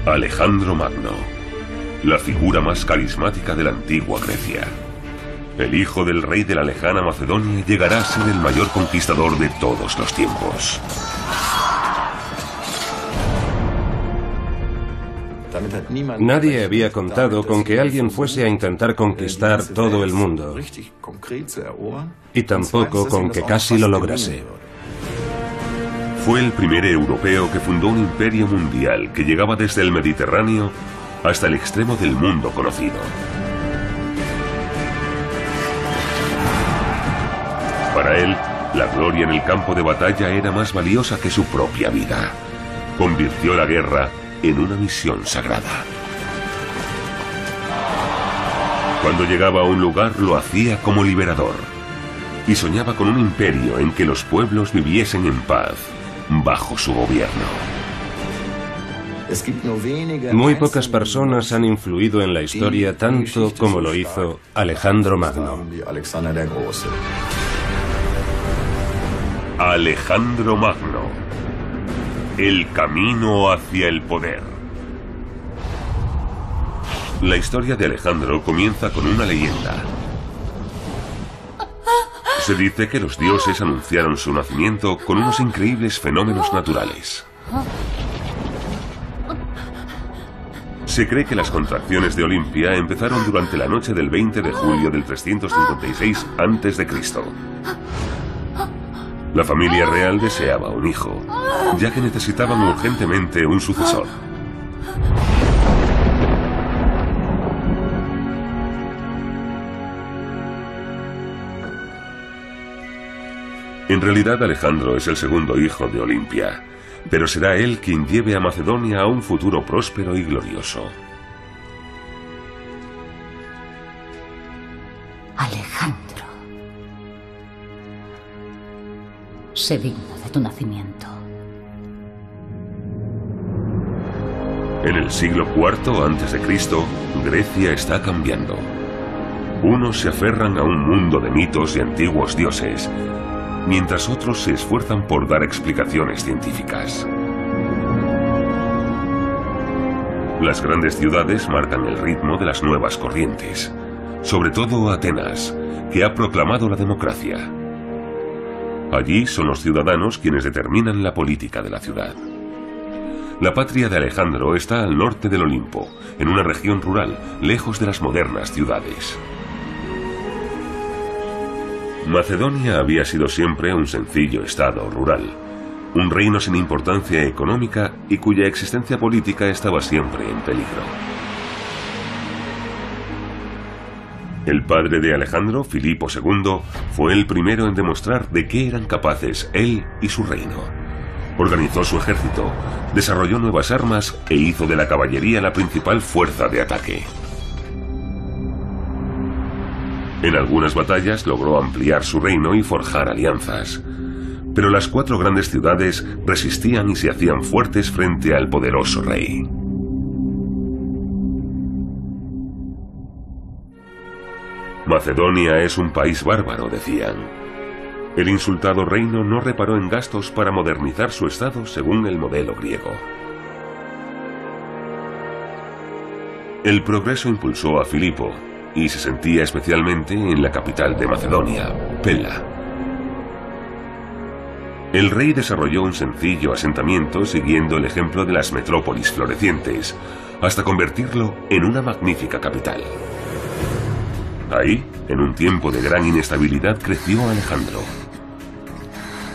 Alejandro Magno, la figura más carismática de la antigua Grecia. El hijo del rey de la lejana Macedonia llegará a ser el mayor conquistador de todos los tiempos. Nadie había contado con que alguien fuese a intentar conquistar todo el mundo, y tampoco con que casi lo lograse. Fue el primer europeo que fundó un imperio mundial que llegaba desde el Mediterráneo hasta el extremo del mundo conocido. Para él, la gloria en el campo de batalla era más valiosa que su propia vida. Convirtió la guerra en una misión sagrada. Cuando llegaba a un lugar lo hacía como liberador y soñaba con un imperio en que los pueblos viviesen en paz bajo su gobierno. Muy pocas personas han influido en la historia tanto como lo hizo Alejandro Magno. Alejandro Magno, el camino hacia el poder. La historia de Alejandro comienza con una leyenda. Se dice que los dioses anunciaron su nacimiento con unos increíbles fenómenos naturales. Se cree que las contracciones de Olimpia empezaron durante la noche del 20 de julio del 356 a.C. La familia real deseaba un hijo, ya que necesitaban urgentemente un sucesor. En realidad Alejandro es el segundo hijo de Olimpia, pero será él quien lleve a Macedonia a un futuro próspero y glorioso. Alejandro, sé digno de tu nacimiento. En el siglo IV a.C., Grecia está cambiando. Unos se aferran a un mundo de mitos y antiguos dioses, mientras otros se esfuerzan por dar explicaciones científicas. Las grandes ciudades marcan el ritmo de las nuevas corrientes, sobre todo Atenas, que ha proclamado la democracia. Allí son los ciudadanos quienes determinan la política de la ciudad. La patria de Alejandro está al norte del Olimpo, en una región rural, lejos de las modernas ciudades. Macedonia había sido siempre un sencillo estado rural, un reino sin importancia económica y cuya existencia política estaba siempre en peligro. El padre de Alejandro, Filipo II, fue el primero en demostrar de qué eran capaces él y su reino. Organizó su ejército, desarrolló nuevas armas e hizo de la caballería la principal fuerza de ataque. En algunas batallas logró ampliar su reino y forjar alianzas, pero las 4 grandes ciudades resistían y se hacían fuertes frente al poderoso rey. Macedonia es un país bárbaro, decían. El insultado reino no reparó en gastos para modernizar su estado según el modelo griego. El progreso impulsó a Filipo, y se sentía especialmente en la capital de Macedonia, Pella. El rey desarrolló un sencillo asentamiento siguiendo el ejemplo de las metrópolis florecientes, hasta convertirlo en una magnífica capital. Ahí, en un tiempo de gran inestabilidad, creció Alejandro.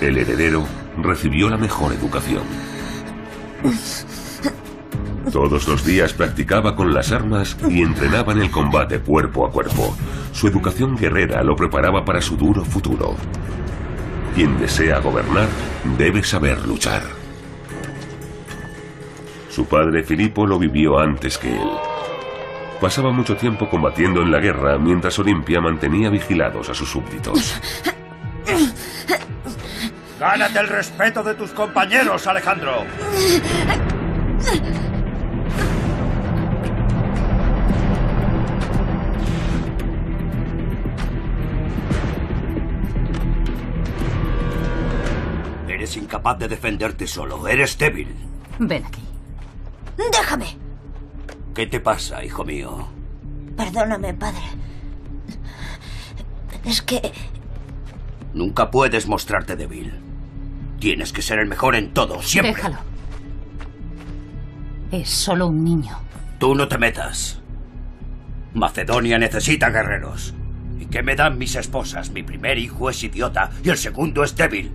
El heredero recibió la mejor educación. Todos los días practicaba con las armas y entrenaba en el combate cuerpo a cuerpo. Su educación guerrera lo preparaba para su duro futuro. Quien desea gobernar debe saber luchar. Su padre Filipo lo vivió antes que él. Pasaba mucho tiempo combatiendo en la guerra mientras Olimpia mantenía vigilados a sus súbditos. ¡Gánate el respeto de tus compañeros, Alejandro! Eres incapaz de defenderte solo. Eres débil. Ven aquí. ¡Déjame! ¿Qué te pasa, hijo mío? Perdóname, padre. Es que... Nunca puedes mostrarte débil. Tienes que ser el mejor en todo, siempre. Déjalo. Es solo un niño. Tú no te metas. Macedonia necesita guerreros. ¿Y qué me dan mis esposas? Mi primer hijo es idiota y el segundo es débil.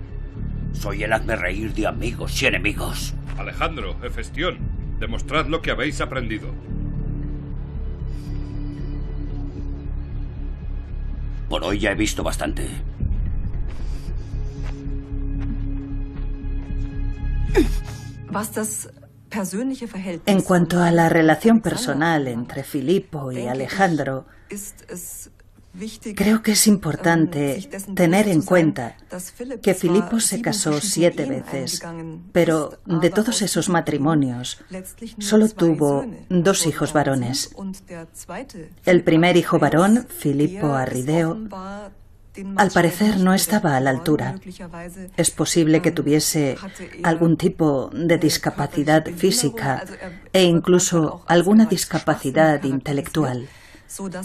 Soy el hazme reír de amigos y enemigos. Alejandro, Hefestión, demostrad lo que habéis aprendido. Por hoy ya he visto bastante. En cuanto a la relación personal entre Filippo y Alejandro, creo que es importante tener en cuenta que Filippo se casó 7 veces, pero de todos esos matrimonios solo tuvo 2 hijos varones. El primer hijo varón, Filippo Arrideo, al parecer no estaba a la altura. Es posible que tuviese algún tipo de discapacidad física e incluso alguna discapacidad intelectual.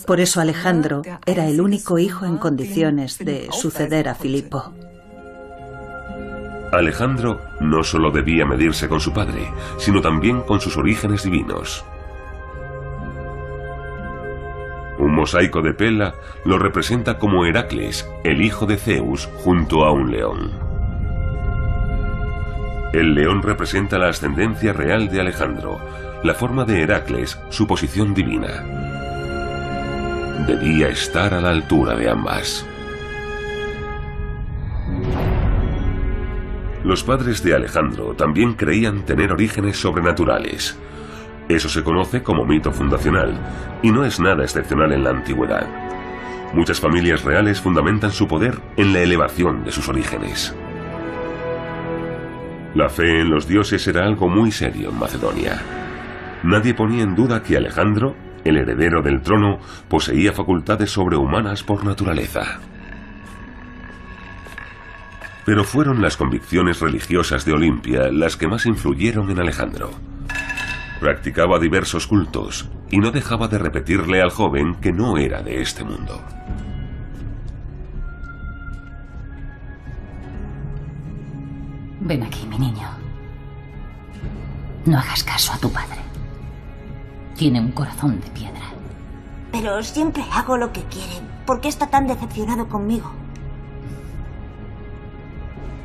Por eso Alejandro era el único hijo en condiciones de suceder a Filippo. Alejandro no solo debía medirse con su padre, sino también con sus orígenes divinos. Un mosaico de Pella lo representa como Heracles, el hijo de Zeus, junto a un león. El león representa la ascendencia real de Alejandro, la forma de Heracles, su posición divina. Debía estar a la altura de ambas. Los padres de Alejandro también creían tener orígenes sobrenaturales. Eso se conoce como mito fundacional, y no es nada excepcional en la antigüedad. Muchas familias reales fundamentan su poder en la elevación de sus orígenes. La fe en los dioses era algo muy serio en Macedonia. Nadie ponía en duda que Alejandro, el heredero del trono, poseía facultades sobrehumanas por naturaleza. Pero fueron las convicciones religiosas de Olimpia las que más influyeron en Alejandro. Practicaba diversos cultos y no dejaba de repetirle al joven que no era de este mundo. Ven aquí, mi niño. No hagas caso a tu padre. Tiene un corazón de piedra. Pero siempre hago lo que quiere. ¿Por qué está tan decepcionado conmigo?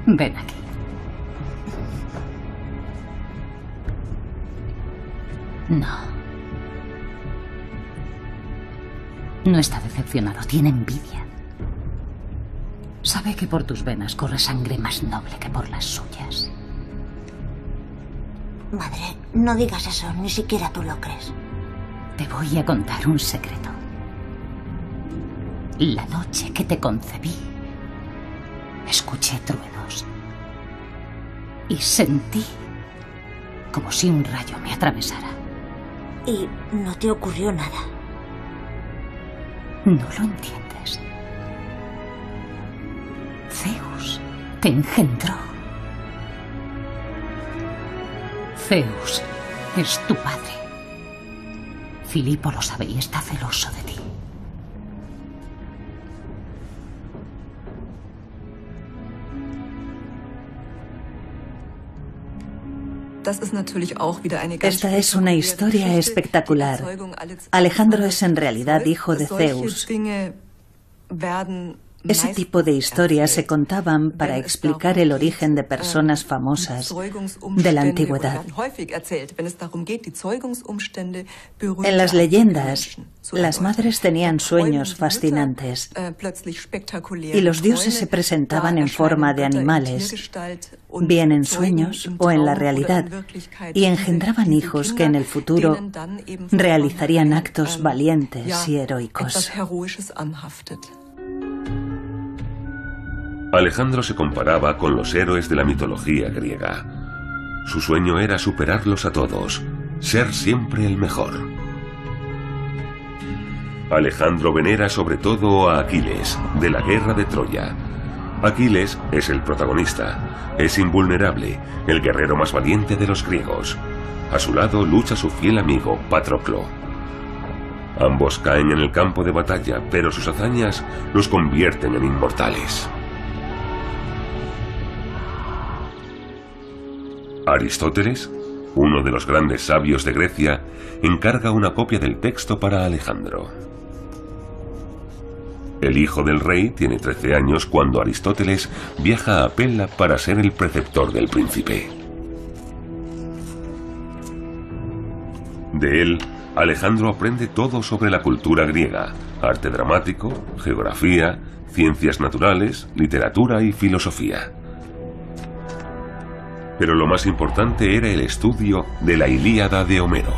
Ven aquí. No. No está decepcionado, tiene envidia. Sabe que por tus venas corre sangre más noble que por las suyas. Madre, no digas eso, ni siquiera tú lo crees. Te voy a contar un secreto. La noche que te concebí, escuché truenos y sentí como si un rayo me atravesara. Y no te ocurrió nada. No lo entiendes. Zeus te engendró. Zeus es tu padre. Filippo lo sabe y está celoso de ti. Esta es una historia espectacular. Alejandro es en realidad hijo de Zeus. Ese tipo de historias se contaban para explicar el origen de personas famosas de la antigüedad. En las leyendas, las madres tenían sueños fascinantes y los dioses se presentaban en forma de animales, bien en sueños o en la realidad, y engendraban hijos que en el futuro realizarían actos valientes y heroicos. Alejandro se comparaba con los héroes de la mitología griega. Su sueño era superarlos a todos, ser siempre el mejor. Alejandro venera sobre todo a Aquiles, de la guerra de Troya. Aquiles es el protagonista, es invulnerable, el guerrero más valiente de los griegos. A su lado lucha su fiel amigo, Patroclo. Ambos caen en el campo de batalla, pero sus hazañas los convierten en inmortales. Aristóteles, uno de los grandes sabios de Grecia, encarga una copia del texto para Alejandro. El hijo del rey tiene 13 años cuando Aristóteles viaja a Pella para ser el preceptor del príncipe. De él, Alejandro aprende todo sobre la cultura griega, arte dramático, geografía, ciencias naturales, literatura y filosofía. Pero lo más importante era el estudio de la Ilíada de Homero,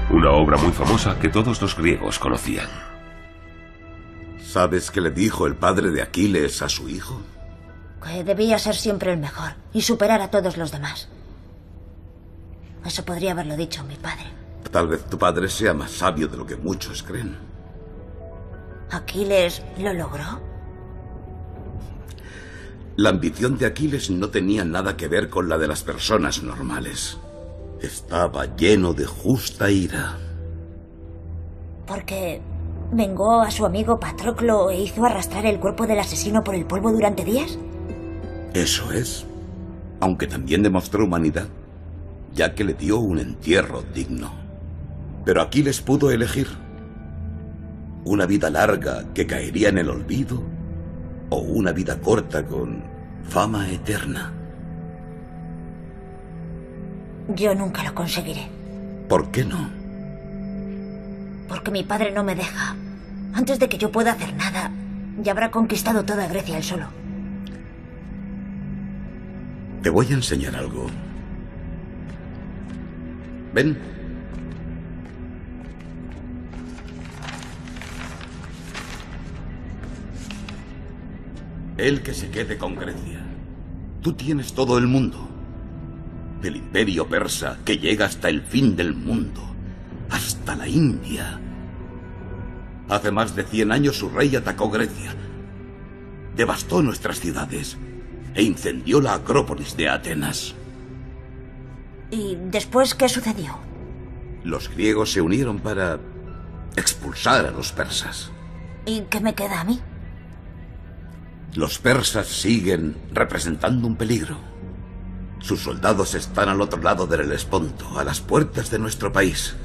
una obra muy famosa que todos los griegos conocían. ¿Sabes qué le dijo el padre de Aquiles a su hijo? Que debía ser siempre el mejor y superar a todos los demás. Eso podría haberlo dicho mi padre. Tal vez tu padre sea más sabio de lo que muchos creen. ¿Aquiles lo logró? La ambición de Aquiles no tenía nada que ver con la de las personas normales. Estaba lleno de justa ira. Porque vengó a su amigo Patroclo e hizo arrastrar el cuerpo del asesino por el polvo durante días. Eso es. Aunque también demostró humanidad, ya que le dio un entierro digno. Pero Aquiles pudo elegir una vida larga que caería en el olvido o una vida corta con fama eterna. Yo nunca lo conseguiré. ¿Por qué no? Porque mi padre no me deja. Antes de que yo pueda hacer nada, ya habrá conquistado toda Grecia él solo. Te voy a enseñar algo. Ven. El que se quede con Grecia. Tú tienes todo el mundo. El imperio persa que llega hasta el fin del mundo. Hasta la India. Hace más de 100 años su rey atacó Grecia. Devastó nuestras ciudades e incendió la Acrópolis de Atenas. ¿Y después qué sucedió? Los griegos se unieron para expulsar a los persas. ¿Y qué me queda a mí? Los persas siguen representando un peligro. Sus soldados están al otro lado del Helesponto, a las puertas de nuestro país.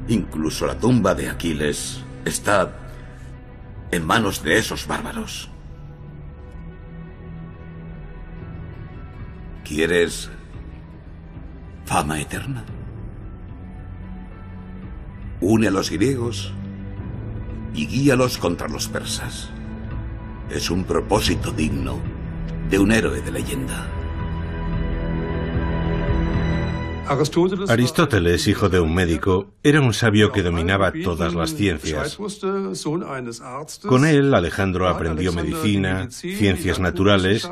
Incluso la tumba de Aquiles está en manos de esos bárbaros. ¿Quieres fama eterna? Une a los griegos y guíalos contra los persas. Es un propósito digno de un héroe de leyenda. Aristóteles, hijo de un médico, era un sabio que dominaba todas las ciencias. Con él, Alejandro aprendió medicina, ciencias naturales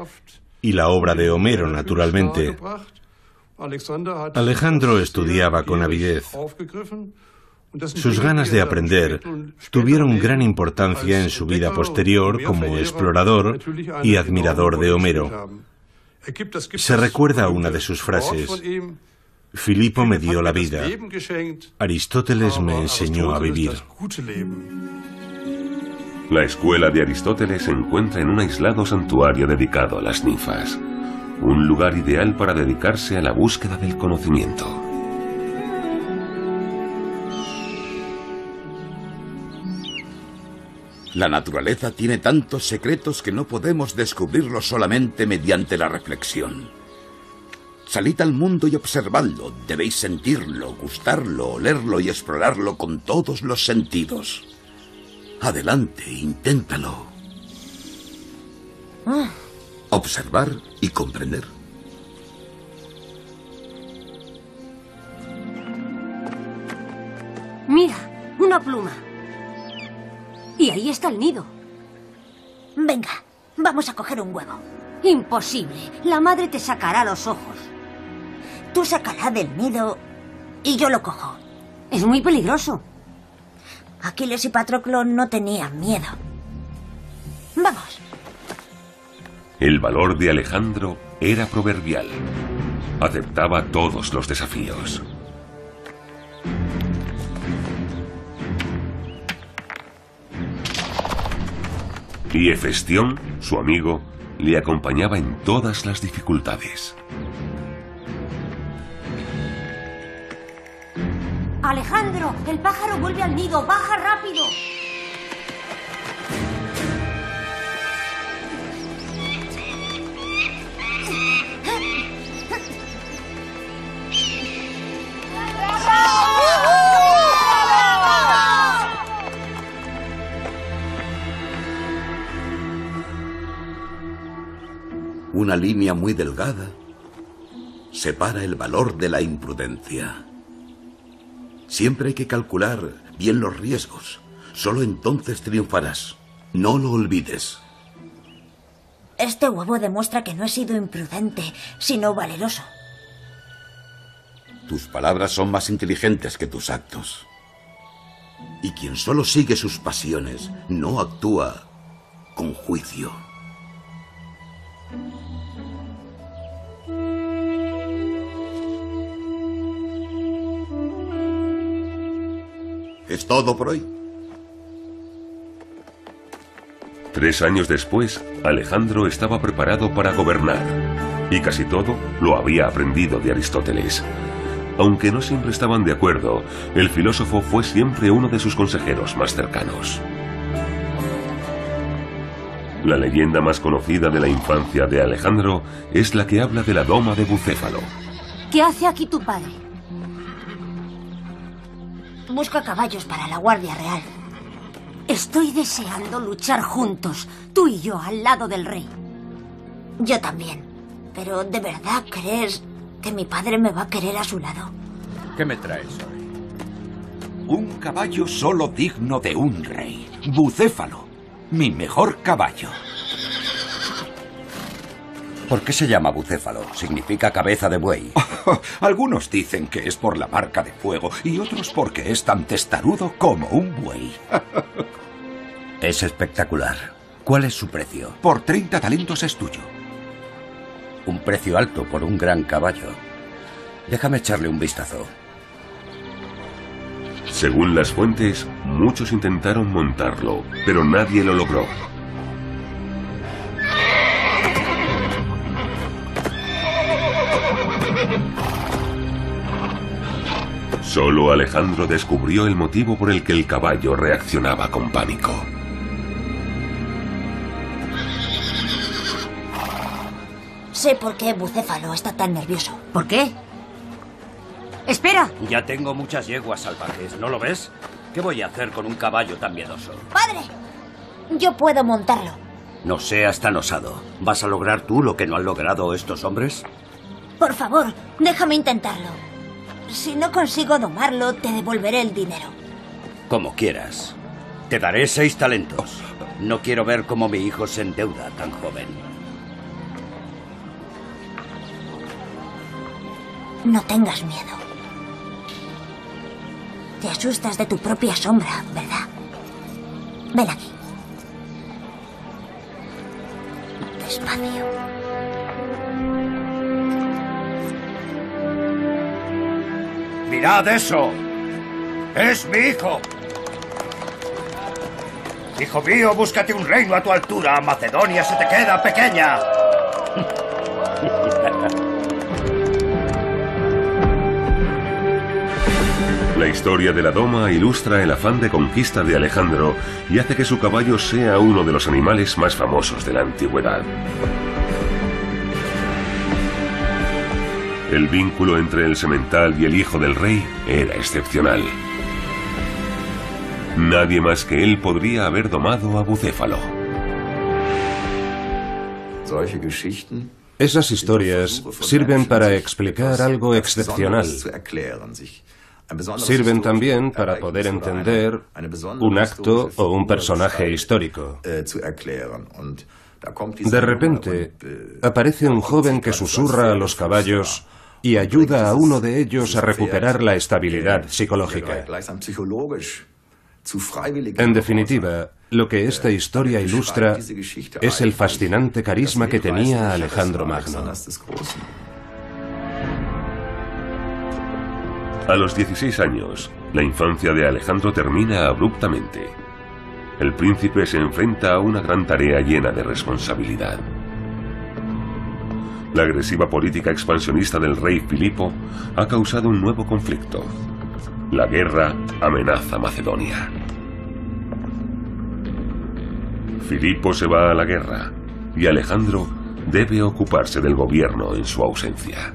y la obra de Homero, naturalmente. Alejandro estudiaba con avidez. Sus ganas de aprender tuvieron gran importancia en su vida posterior como explorador y admirador de Homero. Se recuerda una de sus frases: Filipo me dio la vida, Aristóteles me enseñó a vivir. La escuela de Aristóteles se encuentra en un aislado santuario dedicado a las ninfas, un lugar ideal para dedicarse a la búsqueda del conocimiento. La naturaleza tiene tantos secretos que no podemos descubrirlos solamente mediante la reflexión. Salid al mundo y observadlo. Debéis sentirlo, gustarlo, olerlo y explorarlo con todos los sentidos. Adelante, inténtalo. Observar y comprender. Mira, una pluma. Y ahí está el nido. Venga, vamos a coger un huevo. Imposible. La madre te sacará los ojos. Tú sácala del nido y yo lo cojo. Es muy peligroso. Aquiles y Patroclo no tenían miedo. Vamos. El valor de Alejandro era proverbial. Aceptaba todos los desafíos. Y Hefestión, su amigo, le acompañaba en todas las dificultades. Alejandro, el pájaro vuelve al nido. ¡Baja rápido! Una línea muy delgada separa el valor de la imprudencia. Siempre hay que calcular bien los riesgos. Solo entonces triunfarás. No lo olvides. Este huevo demuestra que no he sido imprudente, sino valeroso. Tus palabras son más inteligentes que tus actos. Y quien solo sigue sus pasiones no actúa con juicio. Es todo por hoy. 3 años después, Alejandro estaba preparado para gobernar. Y casi todo lo había aprendido de Aristóteles. Aunque no siempre estaban de acuerdo, el filósofo fue siempre uno de sus consejeros más cercanos. La leyenda más conocida de la infancia de Alejandro es la que habla de la doma de Bucéfalo. ¿Qué hace aquí tu padre? Busca caballos para la Guardia Real. Estoy deseando luchar juntos, tú y yo, al lado del rey. Yo también. Pero ¿de verdad crees que mi padre me va a querer a su lado? ¿Qué me traes hoy? Un caballo solo digno de un rey. Bucéfalo, mi mejor caballo. ¿Por qué se llama Bucéfalo? ¿Significa cabeza de buey? Algunos dicen que es por la marca de fuego y otros porque es tan testarudo como un buey. Es espectacular. ¿Cuál es su precio? Por 30 talentos es tuyo. Un precio alto por un gran caballo. Déjame echarle un vistazo. Según las fuentes, muchos intentaron montarlo, pero nadie lo logró. Solo Alejandro descubrió el motivo por el que el caballo reaccionaba con pánico. Sé por qué Bucéfalo está tan nervioso. ¿Por qué? ¡Espera! Ya tengo muchas yeguas salvajes, ¿no lo ves? ¿Qué voy a hacer con un caballo tan miedoso? ¡Padre! Yo puedo montarlo. No seas tan osado. ¿Vas a lograr tú lo que no han logrado estos hombres? Por favor, déjame intentarlo. Si no consigo domarlo, te devolveré el dinero. Como quieras. Te daré 6 talentos. No quiero ver cómo mi hijo se endeuda tan joven. No tengas miedo. Te asustas de tu propia sombra, ¿verdad? Ven aquí. Despacio. ¡Mirad eso! ¡Es mi hijo! Hijo mío, búscate un reino a tu altura. Macedonia se te queda pequeña. La historia de la doma ilustra el afán de conquista de Alejandro y hace que su caballo sea uno de los animales más famosos de la antigüedad. El vínculo entre el semental y el hijo del rey era excepcional. Nadie más que él podría haber domado a Bucéfalo. Esas historias sirven para explicar algo excepcional. Sirven también para poder entender un acto o un personaje histórico. De repente, aparece un joven que susurra a los caballos y ayuda a uno de ellos a recuperar la estabilidad psicológica. En definitiva, lo que esta historia ilustra es el fascinante carisma que tenía Alejandro Magno. A los 16 años, la infancia de Alejandro termina abruptamente. El príncipe se enfrenta a una gran tarea llena de responsabilidad. La agresiva política expansionista del rey Filipo ha causado un nuevo conflicto. La guerra amenaza Macedonia. Filipo se va a la guerra y Alejandro debe ocuparse del gobierno en su ausencia.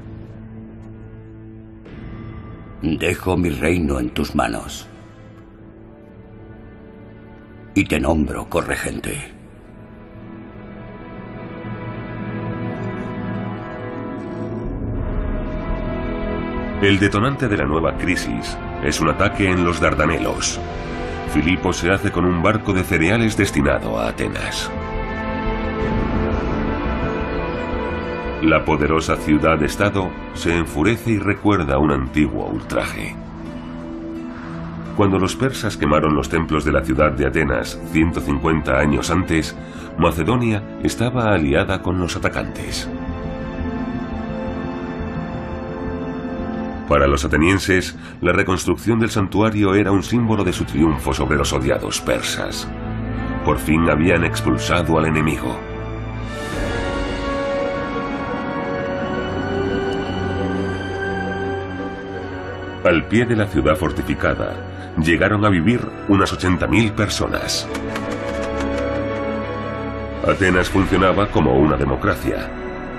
Dejo mi reino en tus manos y te nombro corregente. El detonante de la nueva crisis es un ataque en los Dardanelos. Filipo se hace con un barco de cereales destinado a Atenas. La poderosa ciudad-estado se enfurece y recuerda un antiguo ultraje. Cuando los persas quemaron los templos de la ciudad de Atenas 150 años antes, Macedonia estaba aliada con los atacantes. Para los atenienses, la reconstrucción del santuario era un símbolo de su triunfo sobre los odiados persas. Por fin habían expulsado al enemigo. Al pie de la ciudad fortificada, llegaron a vivir unas 80.000 personas. Atenas funcionaba como una democracia.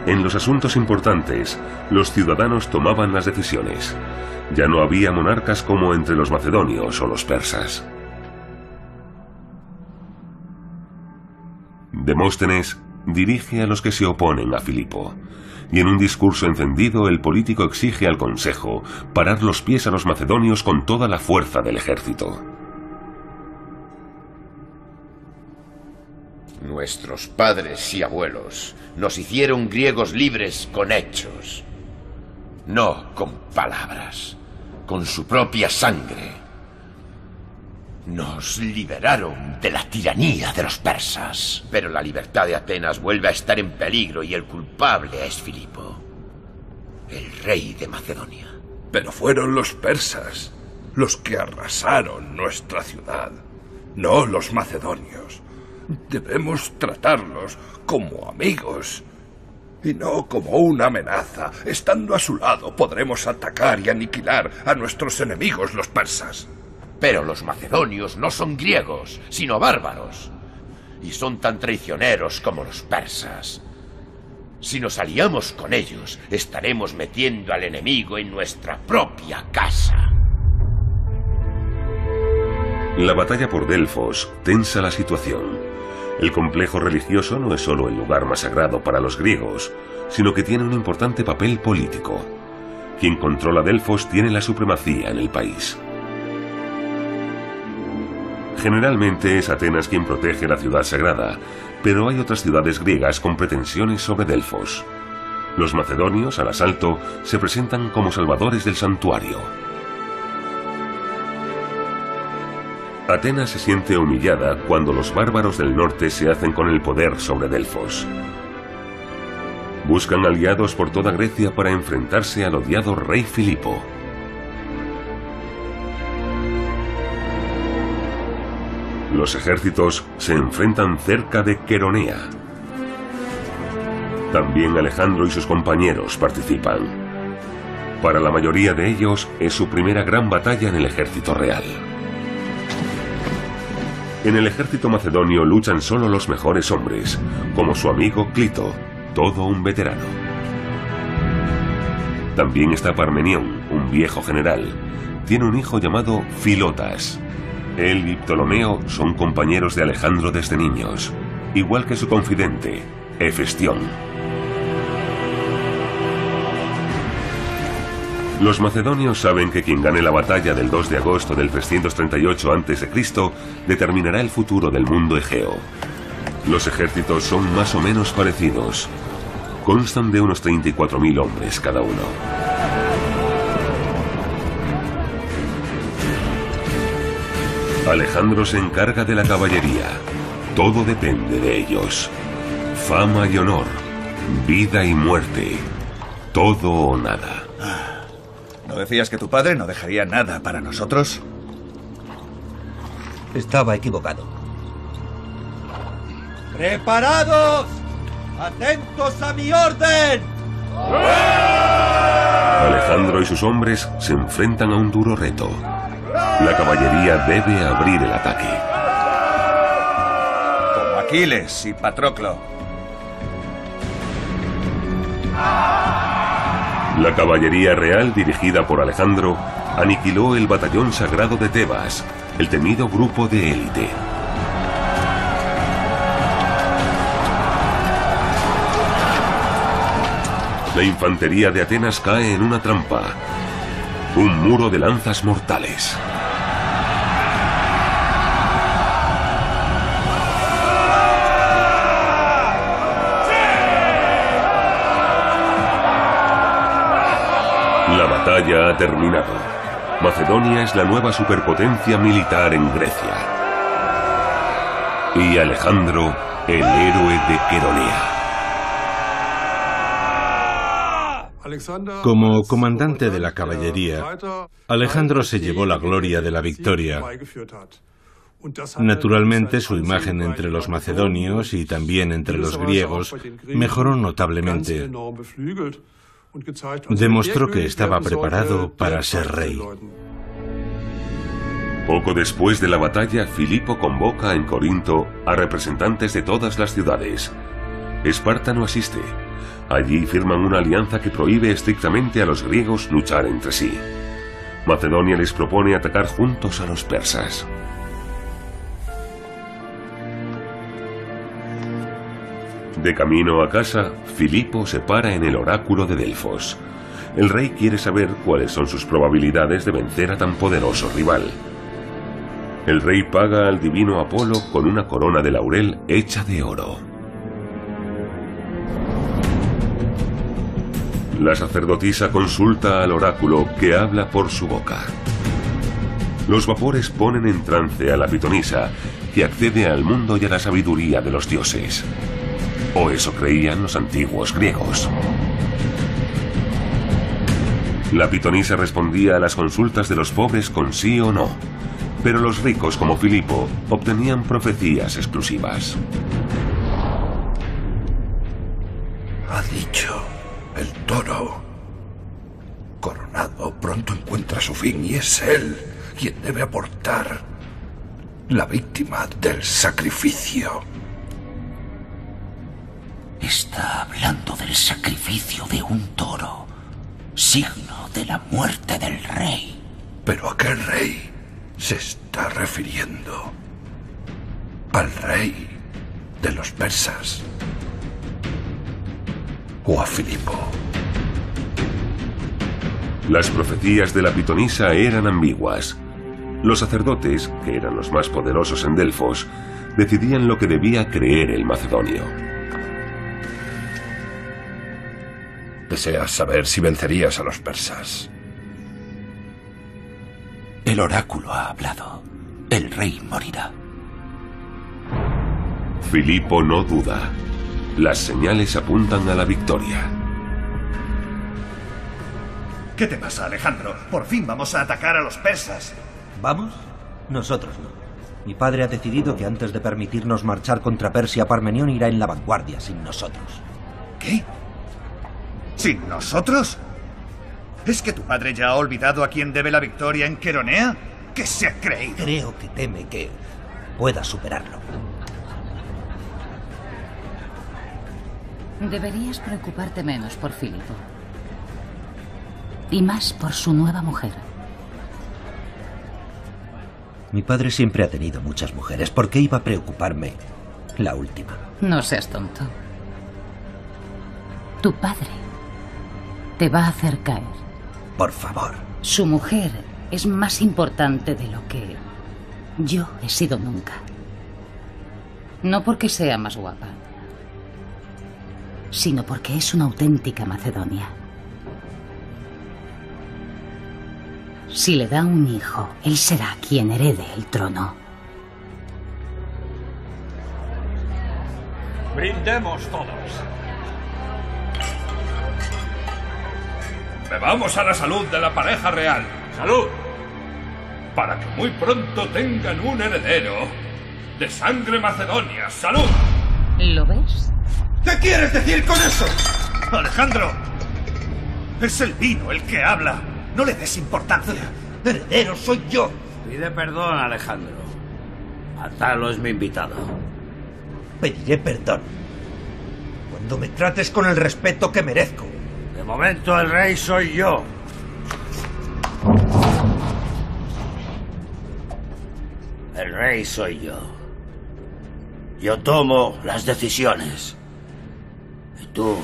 En los asuntos importantes, los ciudadanos tomaban las decisiones. Ya no había monarcas como entre los macedonios o los persas. Demóstenes dirige a los que se oponen a Filipo, y en un discurso encendido el político exige al consejo parar los pies a los macedonios con toda la fuerza del ejército. Nuestros padres y abuelos nos hicieron griegos libres con hechos, no con palabras, con su propia sangre. Nos liberaron de la tiranía de los persas. Pero la libertad de Atenas vuelve a estar en peligro y el culpable es Filipo, el rey de Macedonia. Pero fueron los persas los que arrasaron nuestra ciudad, no los macedonios. Debemos tratarlos como amigos y no como una amenaza. Estando a su lado podremos atacar y aniquilar a nuestros enemigos, los persas. Pero los macedonios no son griegos, sino bárbaros. Y son tan traicioneros como los persas. Si nos aliamos con ellos, estaremos metiendo al enemigo en nuestra propia casa. La batalla por Delfos tensa la situación. El complejo religioso no es solo el lugar más sagrado para los griegos, sino que tiene un importante papel político. Quien controla Delfos tiene la supremacía en el país. Generalmente es Atenas quien protege la ciudad sagrada, pero hay otras ciudades griegas con pretensiones sobre Delfos. Los macedonios, al asalto, se presentan como salvadores del santuario. Atenas se siente humillada cuando los bárbaros del norte se hacen con el poder sobre Delfos. Buscan aliados por toda Grecia para enfrentarse al odiado rey Filipo. Los ejércitos se enfrentan cerca de Queronea. También Alejandro y sus compañeros participan. Para la mayoría de ellos es su primera gran batalla en el ejército real. En el ejército macedonio luchan solo los mejores hombres, como su amigo Clito, todo un veterano. También está Parmenión, un viejo general. Tiene un hijo llamado Filotas. Él y Ptolomeo son compañeros de Alejandro desde niños, igual que su confidente, Hefestión. Los macedonios saben que quien gane la batalla del 2 de agosto del 338 a.C. determinará el futuro del mundo egeo. Los ejércitos son más o menos parecidos. Constan de unos 34.000 hombres cada uno. Alejandro se encarga de la caballería. Todo depende de ellos. Fama y honor, vida y muerte, todo o nada. ¿No decías que tu padre no dejaría nada para nosotros? Estaba equivocado. ¡Preparados! ¡Atentos a mi orden! Alejandro y sus hombres se enfrentan a un duro reto. La caballería debe abrir el ataque. Como Aquiles y Patroclo. La caballería real, dirigida por Alejandro, aniquiló el batallón sagrado de Tebas, el temido grupo de élite. La infantería de Atenas cae en una trampa. Un muro de lanzas mortales. La batalla ha terminado. Macedonia es la nueva superpotencia militar en Grecia. Y Alejandro, el héroe de Queronea. Como comandante de la caballería, Alejandro se llevó la gloria de la victoria. Naturalmente, su imagen entre los macedonios y también entre los griegos mejoró notablemente. Demostró que estaba preparado para ser rey. Poco después de la batalla, Filipo convoca en Corinto a representantes de todas las ciudades. Esparta no asiste. Allí firman una alianza que prohíbe estrictamente a los griegos luchar entre sí. Macedonia les propone atacar juntos a los persas. De camino a casa, Filipo se para en el oráculo de Delfos. El rey quiere saber cuáles son sus probabilidades de vencer a tan poderoso rival. El rey paga al divino Apolo con una corona de laurel hecha de oro. La sacerdotisa consulta al oráculo, que habla por su boca. Los vapores ponen en trance a la pitonisa, que accede al mundo y a la sabiduría de los dioses. O eso creían los antiguos griegos. La pitonisa respondía a las consultas de los pobres con sí o no, pero los ricos como Filipo obtenían profecías exclusivas. Ha dicho: el toro coronado pronto encuentra su fin y es él quien debe aportar la víctima del sacrificio. Está hablando del sacrificio de un toro, signo de la muerte del rey. Pero ¿a qué rey se está refiriendo? ¿Al rey de los persas? ¿O a Filipo? Las profecías de la pitonisa eran ambiguas. Los sacerdotes, que eran los más poderosos en Delfos, decidían lo que debía creer el macedonio. Deseas saber si vencerías a los persas. El oráculo ha hablado. El rey morirá. Filipo no duda. Las señales apuntan a la victoria. ¿Qué te pasa, Alejandro? Por fin vamos a atacar a los persas. ¿Vamos? Nosotros no. Mi padre ha decidido que antes de permitirnos marchar contra Persia, Parmenión irá en la vanguardia sin nosotros. ¿Qué? ¿Sin nosotros? ¿Es que tu padre ya ha olvidado a quién debe la victoria en Queronea? ¿Qué se ha creído? Creo que teme que pueda superarlo. Deberías preocuparte menos por Filipo. Y más por su nueva mujer. Mi padre siempre ha tenido muchas mujeres. ¿Por qué iba a preocuparme la última? No seas tonto. Tu padre te va a hacer caer. Por favor. Su mujer es más importante de lo que yo he sido nunca. No porque sea más guapa, sino porque es una auténtica Macedonia. Si le da un hijo, él será quien herede el trono. Brindemos todos. Bebamos a la salud de la pareja real. ¡Salud! Para que muy pronto tengan un heredero de sangre macedonia. ¡Salud! ¿Lo ves? ¿Qué quieres decir con eso? Alejandro, es el vino el que habla. No le des importancia. Heredero soy yo. Pide perdón, Alejandro. Atalo es mi invitado. Pediré perdón cuando me trates con el respeto que merezco. De momento el rey soy yo. El rey soy yo. Yo tomo las decisiones. Y tú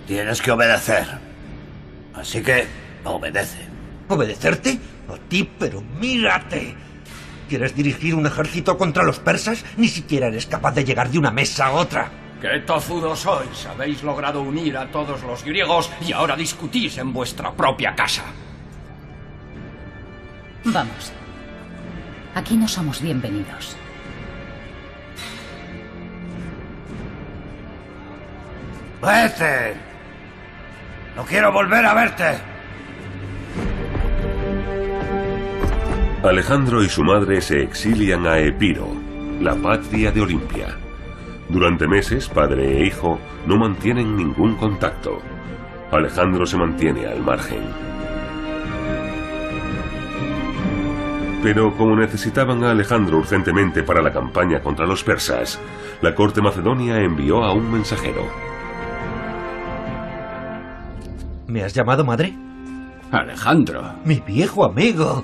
tienes que obedecer. Así que obedece. ¿Obedecerte? A ti, pero mírate. ¿Quieres dirigir un ejército contra los persas? Ni siquiera eres capaz de llegar de una mesa a otra. ¡Qué tozudos sois! Habéis logrado unir a todos los griegos y ahora discutís en vuestra propia casa. Vamos. Aquí no somos bienvenidos. ¡Vete! ¡No quiero volver a verte! Alejandro y su madre se exilian a Epiro, la patria de Olimpia. Durante meses, padre e hijo no mantienen ningún contacto. Alejandro se mantiene al margen. Pero como necesitaban a Alejandro urgentemente para la campaña contra los persas, la corte macedonia envió a un mensajero. ¿Me has llamado madre? Alejandro. Mi viejo amigo.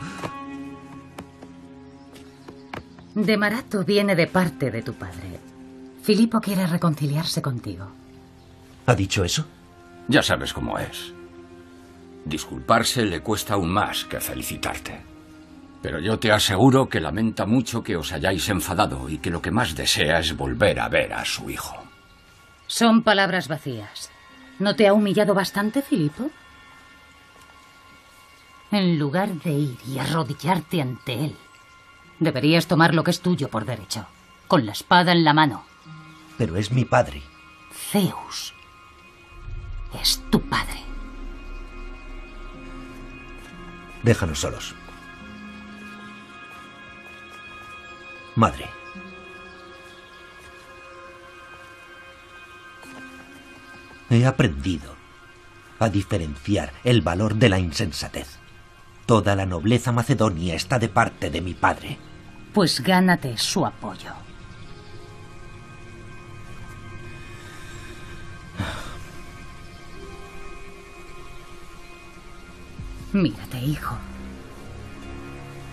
Demarato viene de parte de tu padre. Filipo quiere reconciliarse contigo. ¿Ha dicho eso? Ya sabes cómo es. Disculparse le cuesta aún más que felicitarte. Pero yo te aseguro que lamenta mucho que os hayáis enfadado y que lo que más desea es volver a ver a su hijo. Son palabras vacías. ¿No te ha humillado bastante, Filipo? En lugar de ir y arrodillarte ante él, deberías tomar lo que es tuyo por derecho, con la espada en la mano. Pero es mi padre. Zeus es tu padre. Déjanos solos. Madre. He aprendido a diferenciar el valor de la insensatez. Toda la nobleza macedonia está de parte de mi padre. Pues gánate su apoyo. Mírate, hijo.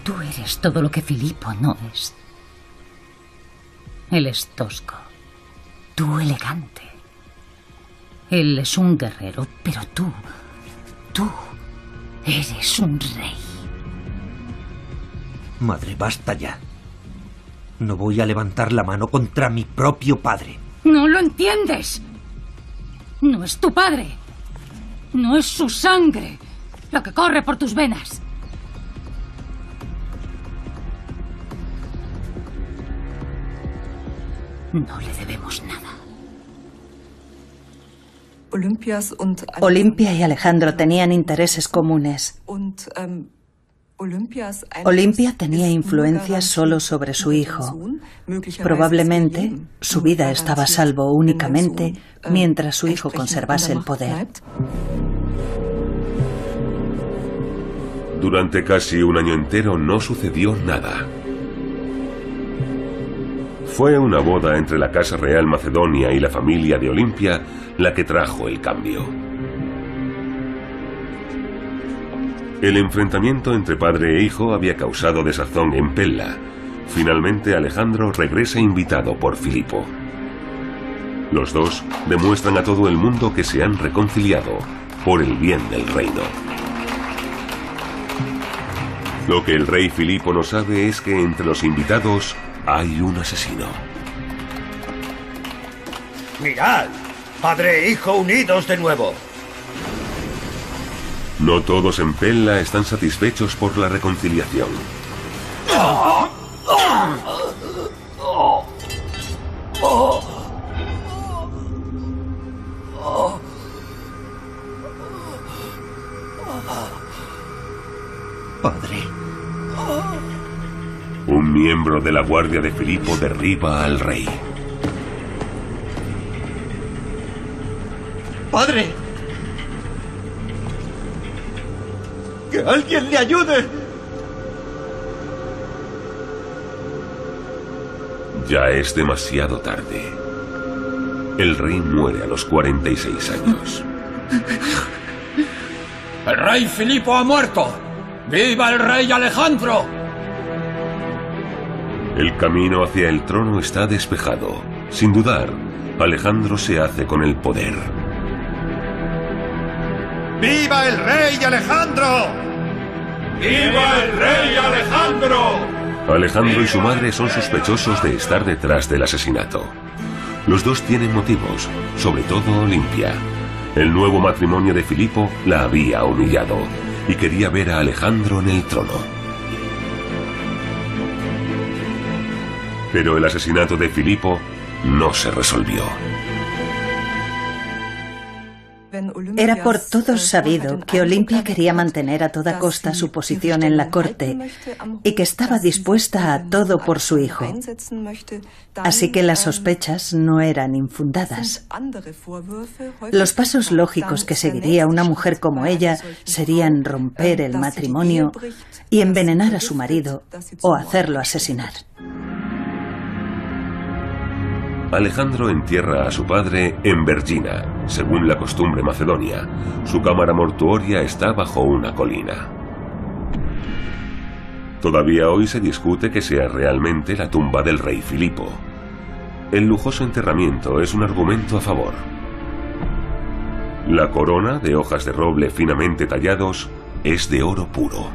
Tú eres todo lo que Filipo no es. Él es tosco. Tú elegante. Él es un guerrero, pero tú eres un rey. Madre, basta ya. No voy a levantar la mano contra mi propio padre. ¿No lo entiendes? No es tu padre. No es su sangre lo que corre por tus venas. No le debemos nada. Olimpia y Alejandro tenían intereses comunes. Olimpia tenía influencia solo sobre su hijo. Probablemente su vida estaba a salvo únicamente mientras su hijo conservase el poder. Durante casi un año entero no sucedió nada. Fue una boda entre la Casa Real Macedonia y la familia de Olimpia la que trajo el cambio. El enfrentamiento entre padre e hijo había causado desazón en Pella. Finalmente Alejandro regresa invitado por Filipo. Los dos demuestran a todo el mundo que se han reconciliado por el bien del reino. Lo que el rey Filipo no sabe es que entre los invitados hay un asesino. ¡Mirad! Padre e hijo unidos de nuevo. No todos en Pella están satisfechos por la reconciliación. Padre. Un miembro de la guardia de Filipo derriba al rey. ¡Padre! ¡Que alguien le ayude! Ya es demasiado tarde. El rey muere a los 46 años. ¡El rey Filipo ha muerto! ¡Viva el rey Alejandro! El camino hacia el trono está despejado. Sin dudar, Alejandro se hace con el poder. ¡Viva el rey Alejandro! ¡Viva el rey Alejandro! Alejandro y su madre son sospechosos de estar detrás del asesinato. Los dos tienen motivos, sobre todo Olimpia. El nuevo matrimonio de Filipo la había humillado y quería ver a Alejandro en el trono. Pero el asesinato de Filipo no se resolvió. Era por todos sabido que Olimpia quería mantener a toda costa su posición en la corte y que estaba dispuesta a todo por su hijo. Así que las sospechas no eran infundadas. Los pasos lógicos que seguiría una mujer como ella serían romper el matrimonio y envenenar a su marido o hacerlo asesinar. Alejandro entierra a su padre en Vergina, según la costumbre macedonia. Su cámara mortuoria está bajo una colina. Todavía hoy se discute que sea realmente la tumba del rey Filipo. El lujoso enterramiento es un argumento a favor. La corona, de hojas de roble finamente tallados, es de oro puro.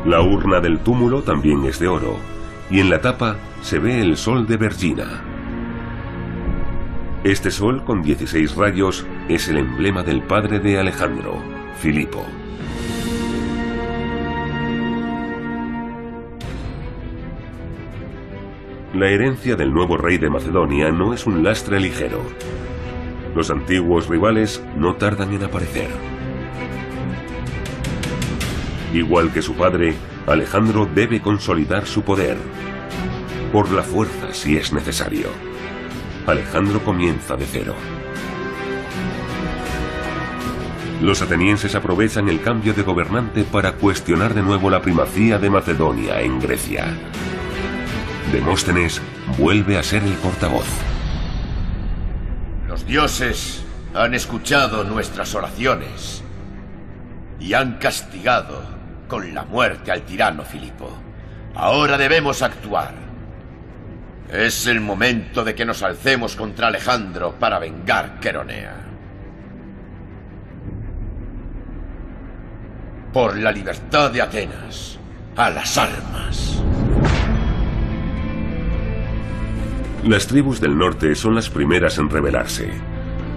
La urna del túmulo también es de oro, y en la tapa se ve el sol de Vergina. Este sol con 16 rayos es el emblema del padre de Alejandro, Filipo. La herencia del nuevo rey de Macedonia no es un lastre ligero. Los antiguos rivales no tardan en aparecer. Igual que su padre, Alejandro debe consolidar su poder. Por la fuerza, si es necesario. Alejandro comienza de cero. Los atenienses aprovechan el cambio de gobernante para cuestionar de nuevo la primacía de Macedonia en Grecia. Demóstenes vuelve a ser el portavoz. Los dioses han escuchado nuestras oraciones y han castigado con la muerte al tirano Filipo. Ahora debemos actuar. Es el momento de que nos alcemos contra Alejandro para vengar Queronea. Por la libertad de Atenas, a las armas. Las tribus del norte son las primeras en rebelarse.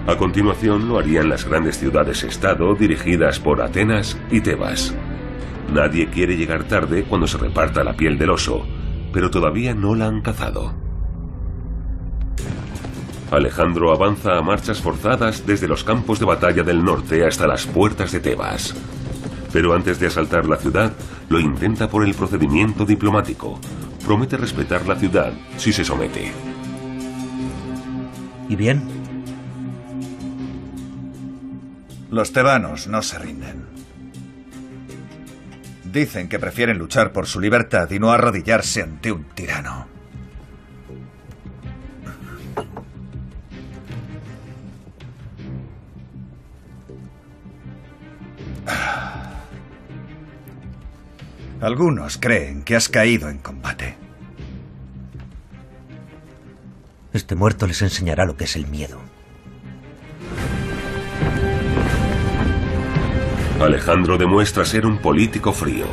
A continuación lo harían las grandes ciudades-estado dirigidas por Atenas y Tebas. Nadie quiere llegar tarde cuando se reparta la piel del oso, pero todavía no la han cazado. Alejandro avanza a marchas forzadas desde los campos de batalla del norte hasta las puertas de Tebas. Pero antes de asaltar la ciudad, lo intenta por el procedimiento diplomático. Promete respetar la ciudad si se somete. ¿Y bien? Los tebanos no se rinden. Dicen que prefieren luchar por su libertad y no arrodillarse ante un tirano. Algunos creen que has caído en combate. Este muerto les enseñará lo que es el miedo. Alejandro demuestra ser un político frío.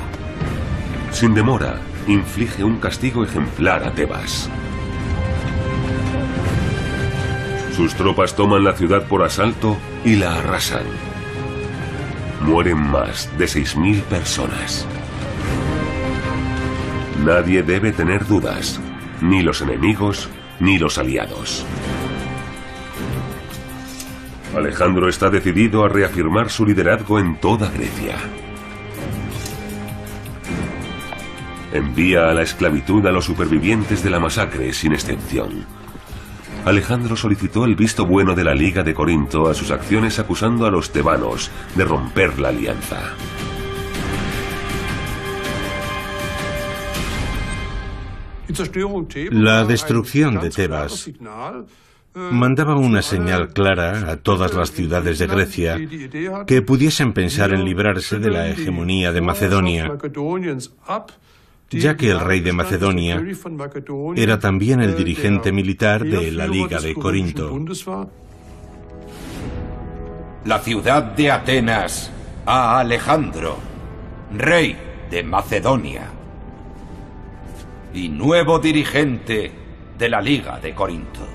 Sin demora, inflige un castigo ejemplar a Tebas. Sus tropas toman la ciudad por asalto y la arrasan. Mueren más de 6.000 personas. Nadie debe tener dudas, ni los enemigos ni los aliados. Alejandro está decidido a reafirmar su liderazgo en toda Grecia. Envía a la esclavitud a los supervivientes de la masacre, sin excepción. Alejandro solicitó el visto bueno de la Liga de Corinto a sus acciones, acusando a los tebanos de romper la alianza. La destrucción de Tebas mandaba una señal clara a todas las ciudades de Grecia que pudiesen pensar en librarse de la hegemonía de Macedonia, ya que el rey de Macedonia era también el dirigente militar de la Liga de Corinto. La ciudad de Atenas a Alejandro, rey de Macedonia y nuevo dirigente de la Liga de Corinto.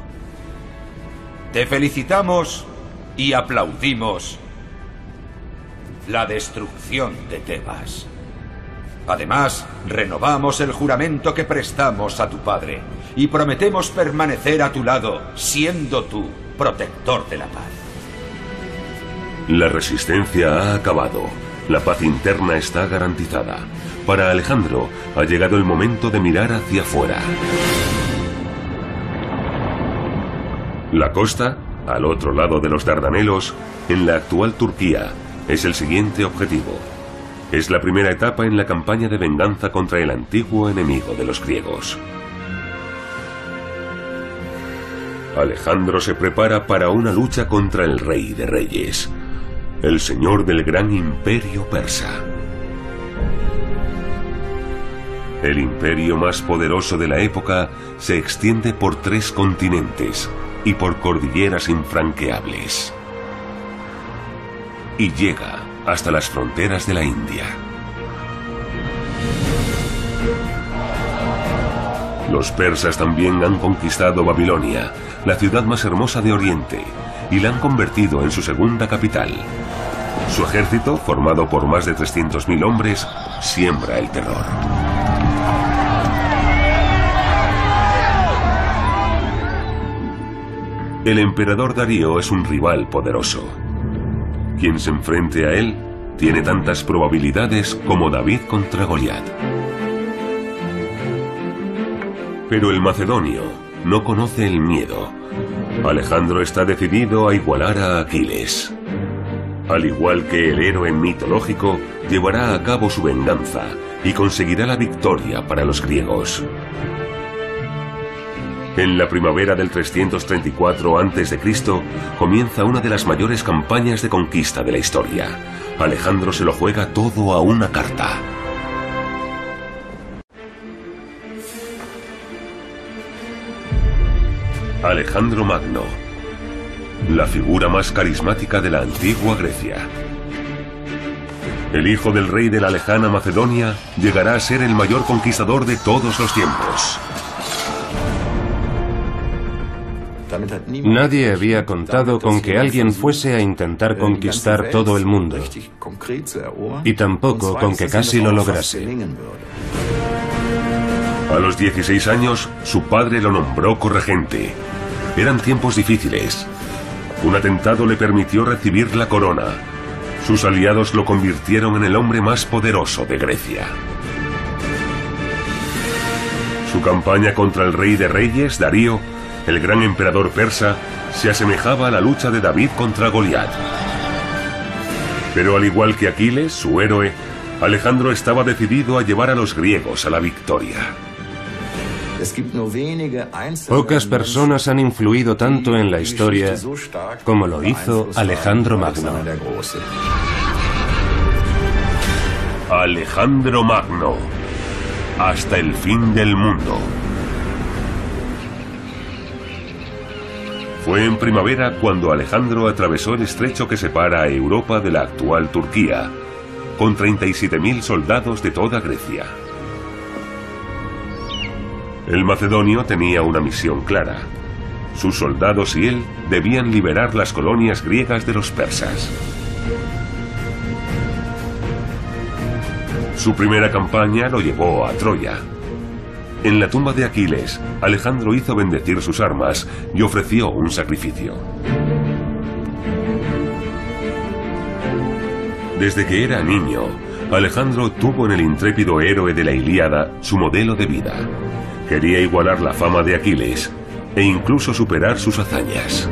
Te felicitamos y aplaudimos la destrucción de Tebas. Además, renovamos el juramento que prestamos a tu padre y prometemos permanecer a tu lado, siendo tú protector de la paz. La resistencia ha acabado. La paz interna está garantizada. Para Alejandro ha llegado el momento de mirar hacia afuera. La costa, al otro lado de los Dardanelos, en la actual Turquía, es el siguiente objetivo. Es la primera etapa en la campaña de venganza contra el antiguo enemigo de los griegos. Alejandro se prepara para una lucha contra el rey de reyes, el señor del gran imperio persa. El imperio más poderoso de la época se extiende por 3 continentes y por cordilleras infranqueables. Y llega hasta las fronteras de la India. Los persas también han conquistado Babilonia, la ciudad más hermosa de Oriente, y la han convertido en su segunda capital. Su ejército, formado por más de 300.000 hombres, siembra el terror. El emperador Darío es un rival poderoso. Quien se enfrente a él tiene tantas probabilidades como David contra Goliat. Pero el macedonio no conoce el miedo. Alejandro está decidido a igualar a Aquiles. Al igual que el héroe mitológico, llevará a cabo su venganza y conseguirá la victoria para los griegos. En la primavera del 334 a.C. comienza una de las mayores campañas de conquista de la historia. Alejandro se lo juega todo a una carta. Alejandro Magno, la figura más carismática de la antigua Grecia. El hijo del rey de la lejana Macedonia llegará a ser el mayor conquistador de todos los tiempos. Nadie había contado con que alguien fuese a intentar conquistar todo el mundo, y tampoco con que casi lo lograse. A los 16 años, su padre lo nombró corregente. Eran tiempos difíciles. Un atentado le permitió recibir la corona. Sus aliados lo convirtieron en el hombre más poderoso de Grecia. Su campaña contra el rey de reyes, Darío, el gran emperador persa, se asemejaba a la lucha de David contra Goliat. Pero al igual que Aquiles, su héroe, Alejandro estaba decidido a llevar a los griegos a la victoria. Pocas personas han influido tanto en la historia como lo hizo Alejandro Magno. Alejandro Magno, hasta el fin del mundo. Fue en primavera cuando Alejandro atravesó el estrecho que separa a Europa de la actual Turquía, con 37.000 soldados de toda Grecia. El macedonio tenía una misión clara. Sus soldados y él debían liberar las colonias griegas de los persas. Su primera campaña lo llevó a Troya. En la tumba de Aquiles, Alejandro hizo bendecir sus armas y ofreció un sacrificio. Desde que era niño, Alejandro tuvo en el intrépido héroe de la Ilíada su modelo de vida. Quería igualar la fama de Aquiles e incluso superar sus hazañas.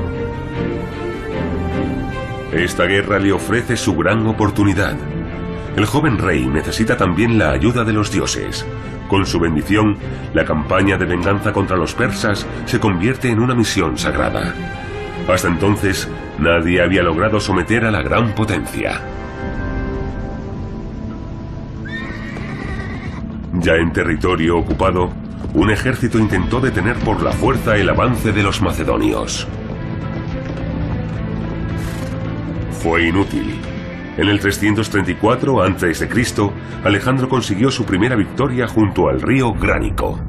Esta guerra le ofrece su gran oportunidad. El joven rey necesita también la ayuda de los dioses. Con su bendición, la campaña de venganza contra los persas se convierte en una misión sagrada. Hasta entonces, nadie había logrado someter a la gran potencia. Ya en territorio ocupado, un ejército intentó detener por la fuerza el avance de los macedonios. Fue inútil. En el 334 a.C., Alejandro consiguió su primera victoria junto al río Gránico.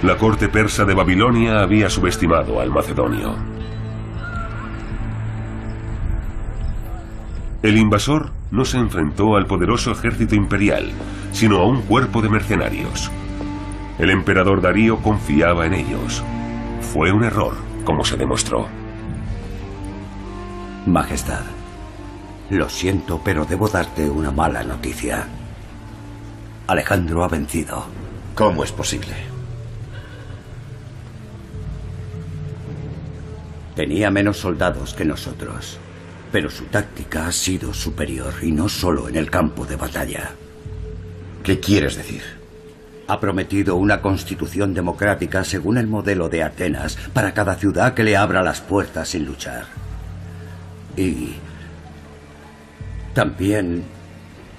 La corte persa de Babilonia había subestimado al macedonio. El invasor no se enfrentó al poderoso ejército imperial, sino a un cuerpo de mercenarios. El emperador Darío confiaba en ellos. Fue un error, como se demostró. Majestad, lo siento, pero debo darte una mala noticia. Alejandro ha vencido. ¿Cómo es posible? Tenía menos soldados que nosotros, pero su táctica ha sido superior, y no solo en el campo de batalla. ¿Qué quieres decir? Ha prometido una constitución democrática según el modelo de Atenas para cada ciudad que le abra las puertas sin luchar. Y también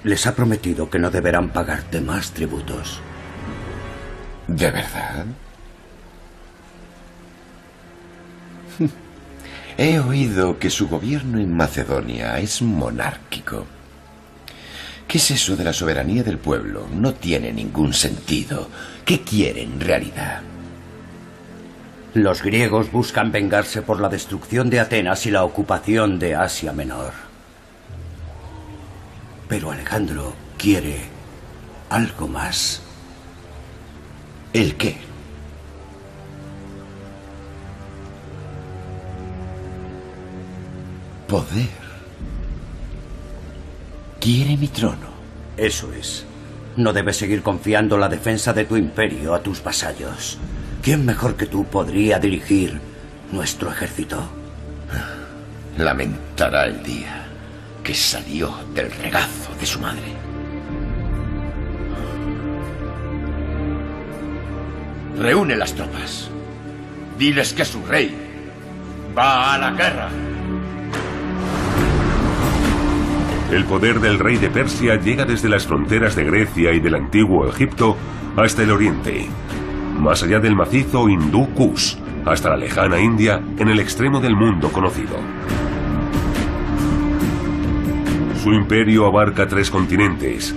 les ha prometido que no deberán pagarte más tributos. ¿De verdad? He oído que su gobierno en Macedonia es monárquico. ¿Qué es eso de la soberanía del pueblo? No tiene ningún sentido. ¿Qué quiere en realidad? Los griegos buscan vengarse por la destrucción de Atenas y la ocupación de Asia Menor. Pero Alejandro quiere algo más. ¿El qué? Poder. Quiere mi trono. Eso es. No debes seguir confiando la defensa de tu imperio a tus vasallos. ¿Quién mejor que tú podría dirigir nuestro ejército? Lamentará el día que salió del regazo de su madre. Reúne las tropas. Diles que su rey va a la guerra. El poder del rey de Persia llega desde las fronteras de Grecia y del antiguo Egipto hasta el oriente, más allá del macizo hindú Kush, hasta la lejana India, en el extremo del mundo conocido. Su imperio abarca 3 continentes,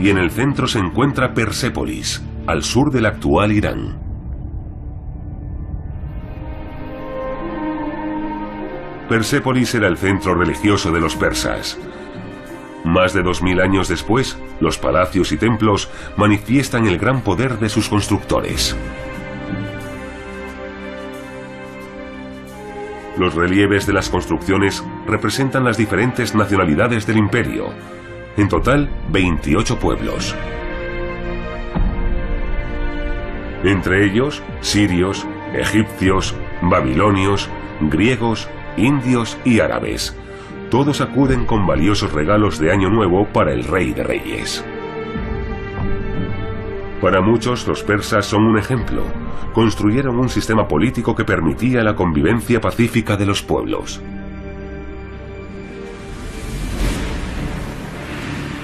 y en el centro se encuentra Persépolis, al sur del actual Irán. Persépolis era el centro religioso de los persas. Más de 2000 años después, los palacios y templos manifiestan el gran poder de sus constructores. Los relieves de las construcciones representan las diferentes nacionalidades del imperio. En total, 28 pueblos. Entre ellos, sirios, egipcios, babilonios, griegos, indios y árabes. Todos acuden con valiosos regalos de Año Nuevo para el Rey de Reyes. Para muchos, los persas son un ejemplo. Construyeron un sistema político que permitía la convivencia pacífica de los pueblos.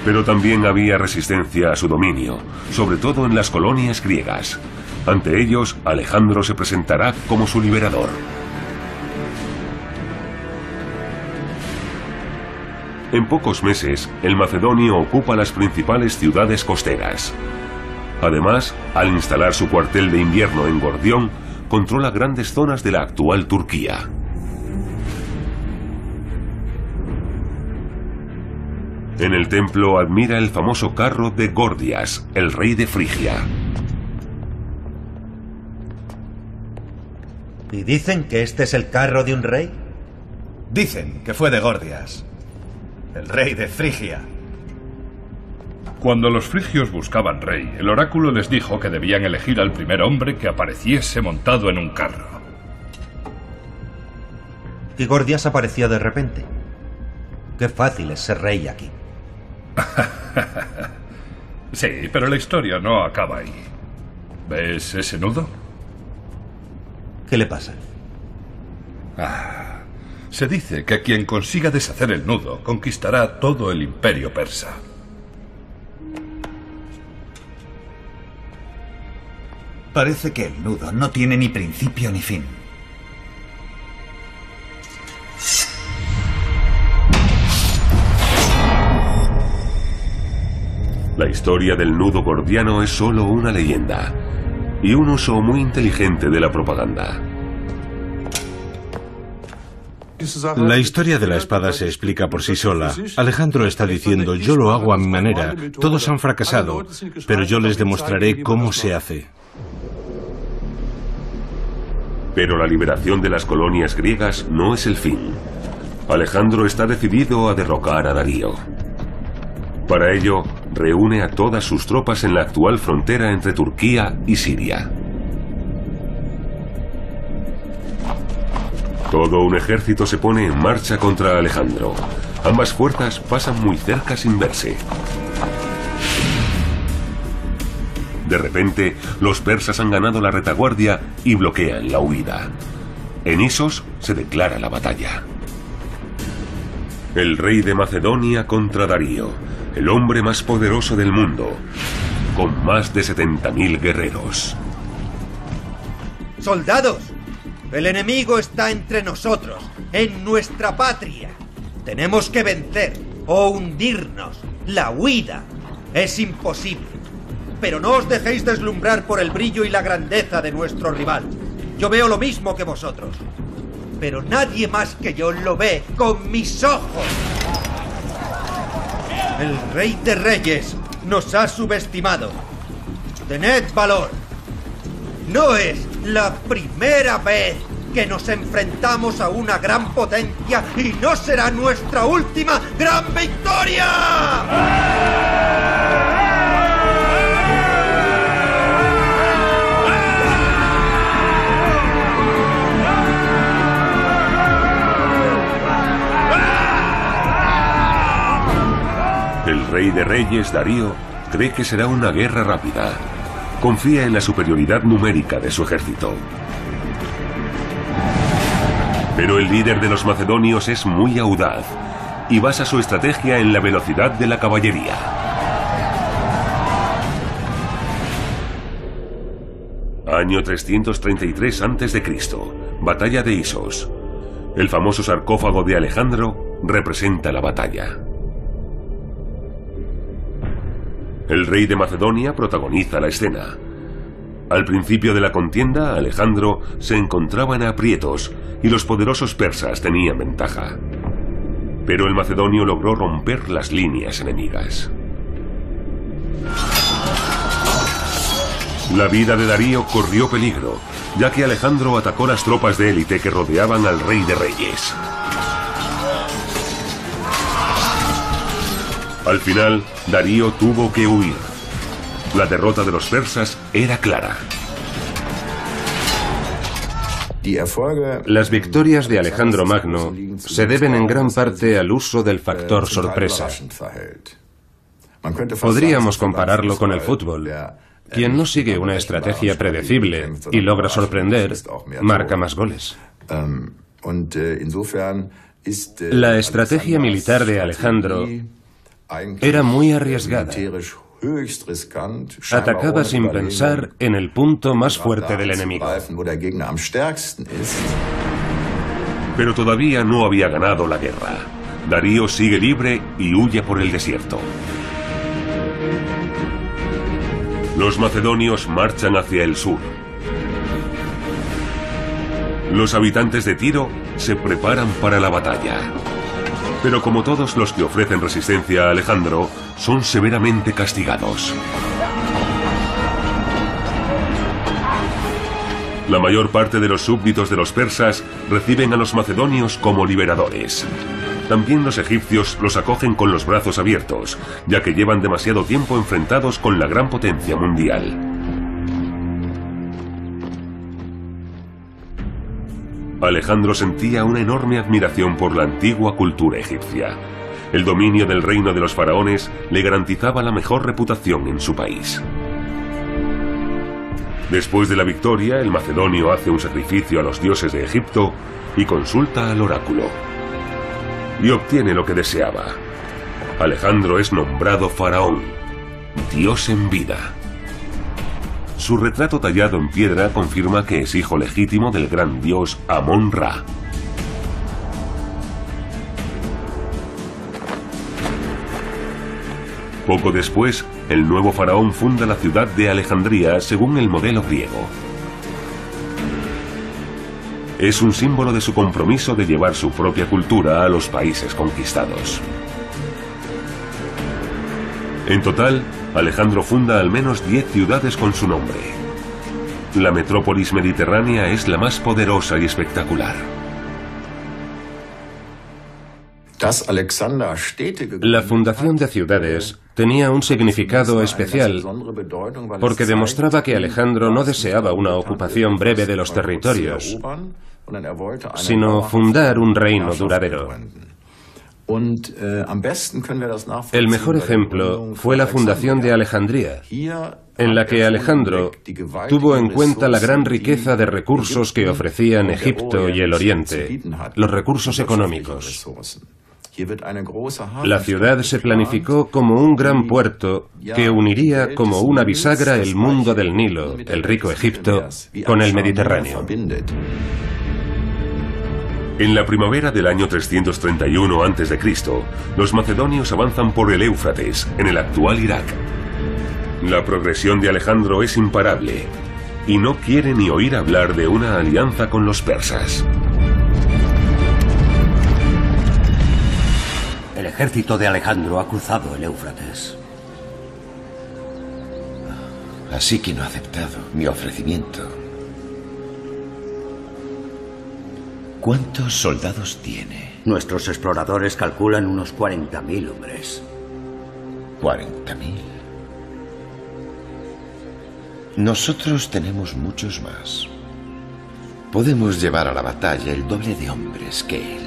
Pero también había resistencia a su dominio, sobre todo en las colonias griegas. Ante ellos, Alejandro se presentará como su liberador. En pocos meses, el macedonio ocupa las principales ciudades costeras. Además, al instalar su cuartel de invierno en Gordión, controla grandes zonas de la actual Turquía. En el templo admira el famoso carro de Gordias, el rey de Frigia. ¿Y dicen que este es el carro de un rey? Dicen que fue de Gordias, el rey de Frigia. Cuando los frigios buscaban rey, el oráculo les dijo que debían elegir al primer hombre que apareciese montado en un carro. Y Gordias apareció de repente. Qué fácil es ser rey aquí. Sí, pero la historia no acaba ahí. ¿Ves ese nudo? ¿Qué le pasa? Se dice que quien consiga deshacer el nudo conquistará todo el imperio persa. Parece que el nudo no tiene ni principio ni fin. La historia del nudo gordiano es solo una leyenda y un uso muy inteligente de la propaganda. La historia de la espada se explica por sí sola. Alejandro está diciendo, yo lo hago a mi manera, todos han fracasado, pero yo les demostraré cómo se hace. Pero la liberación de las colonias griegas no es el fin. Alejandro está decidido a derrocar a Darío. Para ello, reúne a todas sus tropas en la actual frontera entre Turquía y Siria. Todo un ejército se pone en marcha contra Alejandro. Ambas fuerzas pasan muy cerca sin verse. De repente, los persas han ganado la retaguardia y bloquean la huida. En Isos se declara la batalla. El rey de Macedonia contra Darío, el hombre más poderoso del mundo, con más de 70.000 guerreros. ¡Soldados! El enemigo está entre nosotros, en nuestra patria. Tenemos que vencer o hundirnos. La huida es imposible. Pero no os dejéis deslumbrar por el brillo y la grandeza de nuestro rival. Yo veo lo mismo que vosotros. Pero nadie más que yo lo ve con mis ojos. El rey de reyes nos ha subestimado. Tened valor. No es la primera vez que nos enfrentamos a una gran potencia y no será nuestra última gran victoria. El rey de reyes, Darío, cree que será una guerra rápida. Confía en la superioridad numérica de su ejército. Pero el líder de los macedonios es muy audaz y basa su estrategia en la velocidad de la caballería. Año 333 a.C., batalla de Isos. El famoso sarcófago de Alejandro representa la batalla. El rey de Macedonia protagoniza la escena. Al principio de la contienda, Alejandro se encontraba en aprietos y los poderosos persas tenían ventaja. Pero el macedonio logró romper las líneas enemigas. La vida de Darío corrió peligro, ya que Alejandro atacó las tropas de élite que rodeaban al rey de reyes. Al final, Darío tuvo que huir. La derrota de los persas era clara. Las victorias de Alejandro Magno se deben en gran parte al uso del factor sorpresa. Podríamos compararlo con el fútbol. Quien no sigue una estrategia predecible y logra sorprender, marca más goles. La estrategia militar de Alejandro era muy arriesgada. Atacaba sin pensar en el punto más fuerte del enemigo. Pero todavía no había ganado la guerra. Darío sigue libre y huye por el desierto. Los macedonios marchan hacia el sur. Los habitantes de Tiro se preparan para la batalla. Pero como todos los que ofrecen resistencia a Alejandro, son severamente castigados. La mayor parte de los súbditos de los persas reciben a los macedonios como liberadores. También los egipcios los acogen con los brazos abiertos, ya que llevan demasiado tiempo enfrentados con la gran potencia mundial. Alejandro sentía una enorme admiración por la antigua cultura egipcia. El dominio del reino de los faraones le garantizaba la mejor reputación en su país. Después de la victoria, el macedonio hace un sacrificio a los dioses de Egipto y consulta al oráculo. Y obtiene lo que deseaba. Alejandro es nombrado faraón, dios en vida. Su retrato tallado en piedra confirma que es hijo legítimo del gran dios Amón-Ra. Poco después, el nuevo faraón funda la ciudad de Alejandría según el modelo griego. Es un símbolo de su compromiso de llevar su propia cultura a los países conquistados. En total, Alejandro funda al menos 10 ciudades con su nombre. La metrópolis mediterránea es la más poderosa y espectacular. La fundación de ciudades tenía un significado especial porque demostraba que Alejandro no deseaba una ocupación breve de los territorios, sino fundar un reino duradero. El mejor ejemplo fue la fundación de Alejandría, en la que Alejandro tuvo en cuenta la gran riqueza de recursos que ofrecían Egipto y el Oriente, los recursos económicos. La ciudad se planificó como un gran puerto que uniría como una bisagra el mundo del Nilo, el rico Egipto, con el Mediterráneo. En la primavera del año 331 a.C., los macedonios avanzan por el Éufrates, en el actual Irak. La progresión de Alejandro es imparable, y no quiere ni oír hablar de una alianza con los persas. El ejército de Alejandro ha cruzado el Éufrates. Así que no ha aceptado mi ofrecimiento. ¿Cuántos soldados tiene? Nuestros exploradores calculan unos 40.000 hombres. ¿40.000? Nosotros tenemos muchos más. Podemos llevar a la batalla el doble de hombres que él.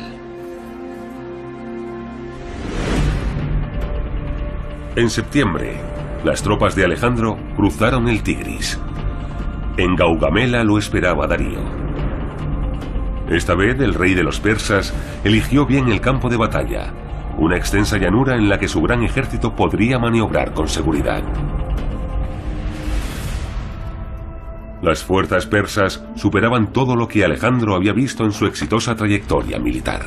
En septiembre, las tropas de Alejandro cruzaron el Tigris. En Gaugamela lo esperaba Darío. Esta vez el rey de los persas eligió bien el campo de batalla, una extensa llanura en la que su gran ejército podría maniobrar con seguridad. Las fuerzas persas superaban todo lo que Alejandro había visto en su exitosa trayectoria militar.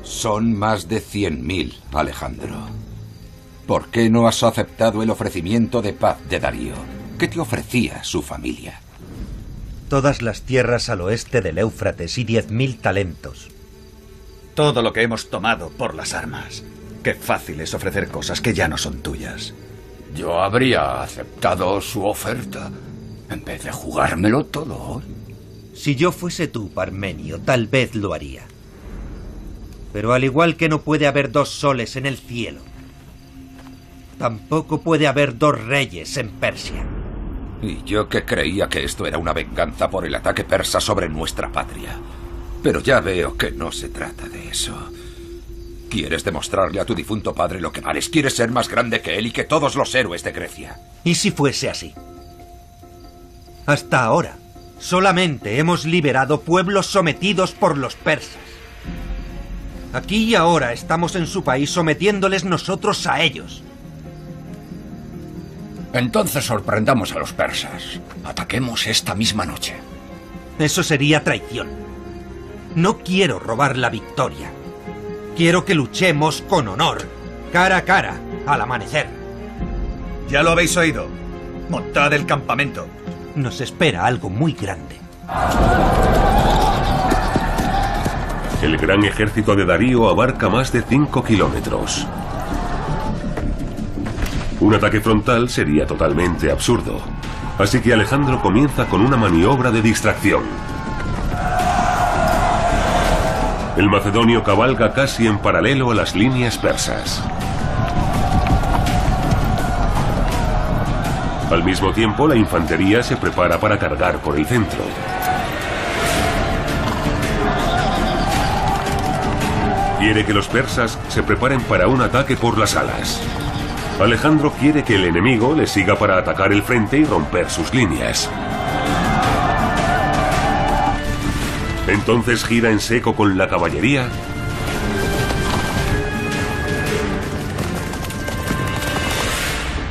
Son más de 100.000, Alejandro. ¿Por qué no has aceptado el ofrecimiento de paz de Darío? ¿Qué te ofrecía su familia? Todas las tierras al oeste del Éufrates y 10.000 talentos. Todo lo que hemos tomado por las armas. Qué fácil es ofrecer cosas que ya no son tuyas. Yo habría aceptado su oferta en vez de jugármelo todo hoy. Si yo fuese tú, Parmenio, tal vez lo haría. Pero al igual que no puede haber dos soles en el cielo, tampoco puede haber dos reyes en Persia. Y yo que creía que esto era una venganza por el ataque persa sobre nuestra patria. Pero ya veo que no se trata de eso. Quieres demostrarle a tu difunto padre lo que vales. Quieres ser más grande que él y que todos los héroes de Grecia. ¿Y si fuese así? Hasta ahora, solamente hemos liberado pueblos sometidos por los persas. Aquí y ahora estamos en su país sometiéndoles nosotros a ellos. Entonces sorprendamos a los persas. Ataquemos esta misma noche. Eso sería traición. No quiero robar la victoria. Quiero que luchemos con honor, cara a cara, al amanecer. Ya lo habéis oído. Montad el campamento. Nos espera algo muy grande. El gran ejército de Darío abarca más de 5 kilómetros. Un ataque frontal sería totalmente absurdo. Así que Alejandro comienza con una maniobra de distracción. El macedonio cabalga casi en paralelo a las líneas persas. Al mismo tiempo, la infantería se prepara para cargar por el centro. Quiere que los persas se preparen para un ataque por las alas. Alejandro quiere que el enemigo le siga para atacar el frente y romper sus líneas. Entonces gira en seco con la caballería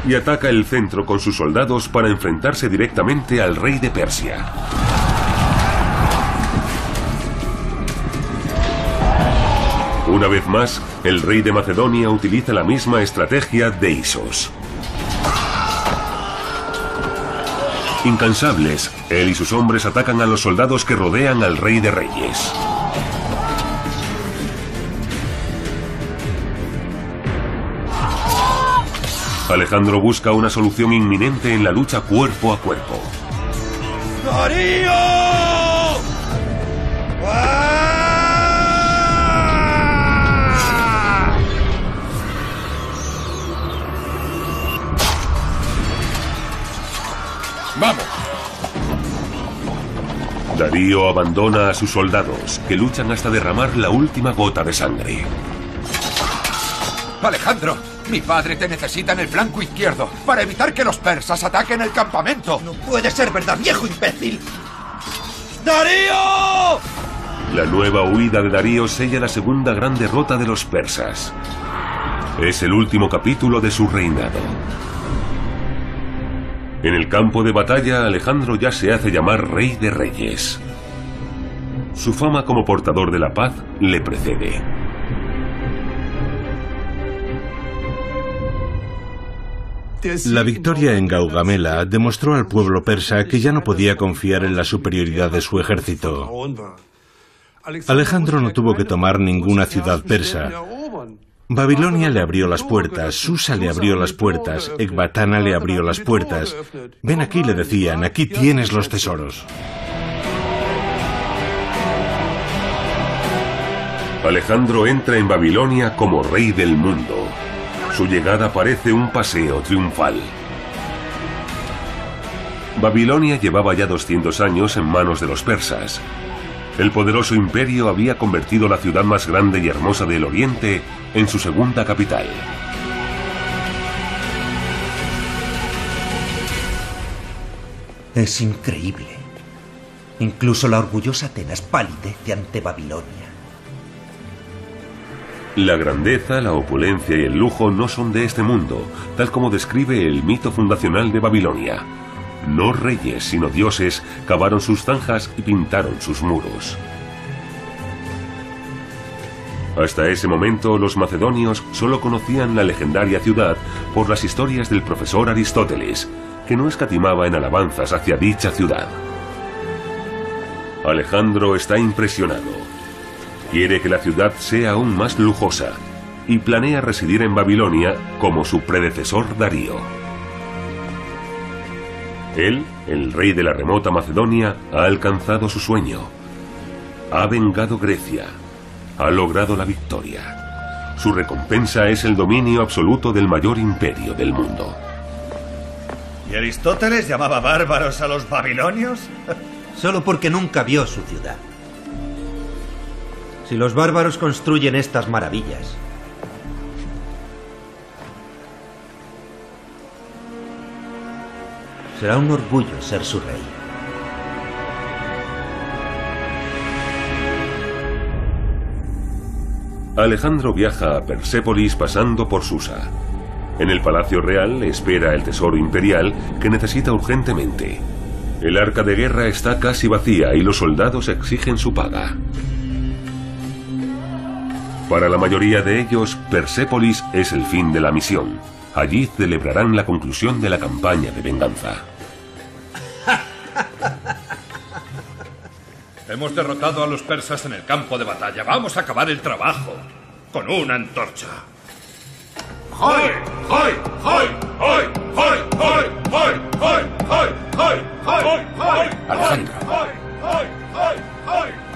y ataca el centro con sus soldados para enfrentarse directamente al rey de Persia. Una vez más, el rey de Macedonia utiliza la misma estrategia de Isos. Incansables, él y sus hombres atacan a los soldados que rodean al rey de reyes. Alejandro busca una solución inminente en la lucha cuerpo a cuerpo. ¡Darío! ¡Vamos! Darío abandona a sus soldados, que luchan hasta derramar la última gota de sangre. Alejandro, mi padre te necesita en el flanco izquierdo para evitar que los persas ataquen el campamento. ¡No puede ser verdad, viejo imbécil! ¡Darío! La nueva huida de Darío sella la segunda gran derrota de los persas. Es el último capítulo de su reinado. En el campo de batalla, Alejandro ya se hace llamar Rey de Reyes. Su fama como portador de la paz le precede. La victoria en Gaugamela demostró al pueblo persa que ya no podía confiar en la superioridad de su ejército. Alejandro no tuvo que tomar ninguna ciudad persa. Babilonia le abrió las puertas, Susa le abrió las puertas, Ecbatana le abrió las puertas. Ven aquí, le decían, aquí tienes los tesoros. Alejandro entra en Babilonia como rey del mundo. Su llegada parece un paseo triunfal. Babilonia llevaba ya 200 años en manos de los persas. El poderoso imperio había convertido la ciudad más grande y hermosa del Oriente en su segunda capital. Es increíble. Incluso la orgullosa Atenas palidece ante Babilonia. La grandeza, la opulencia y el lujo no son de este mundo, tal como describe el mito fundacional de Babilonia. No reyes, sino dioses, cavaron sus zanjas y pintaron sus muros. Hasta ese momento, los macedonios solo conocían la legendaria ciudad por las historias del profesor Aristóteles, que no escatimaba en alabanzas hacia dicha ciudad. Alejandro está impresionado. Quiere que la ciudad sea aún más lujosa y planea residir en Babilonia como su predecesor Darío. Él, el rey de la remota Macedonia, ha alcanzado su sueño. Ha vengado Grecia. Ha logrado la victoria. Su recompensa es el dominio absoluto del mayor imperio del mundo. ¿Y Aristóteles llamaba bárbaros a los babilonios? Solo porque nunca vio su ciudad. Si los bárbaros construyen estas maravillas, será un orgullo ser su rey. Alejandro viaja a Persépolis pasando por Susa. En el Palacio Real le espera el tesoro imperial que necesita urgentemente. El arca de guerra está casi vacía y los soldados exigen su paga. Para la mayoría de ellos, Persépolis es el fin de la misión. Allí celebrarán la conclusión de la campaña de venganza. Hemos derrotado a los persas en el campo de batalla. Vamos a acabar el trabajo con una antorcha. ¡Hoy! ¡Hoy! ¡Hoy! ¡Hoy! Alejandro,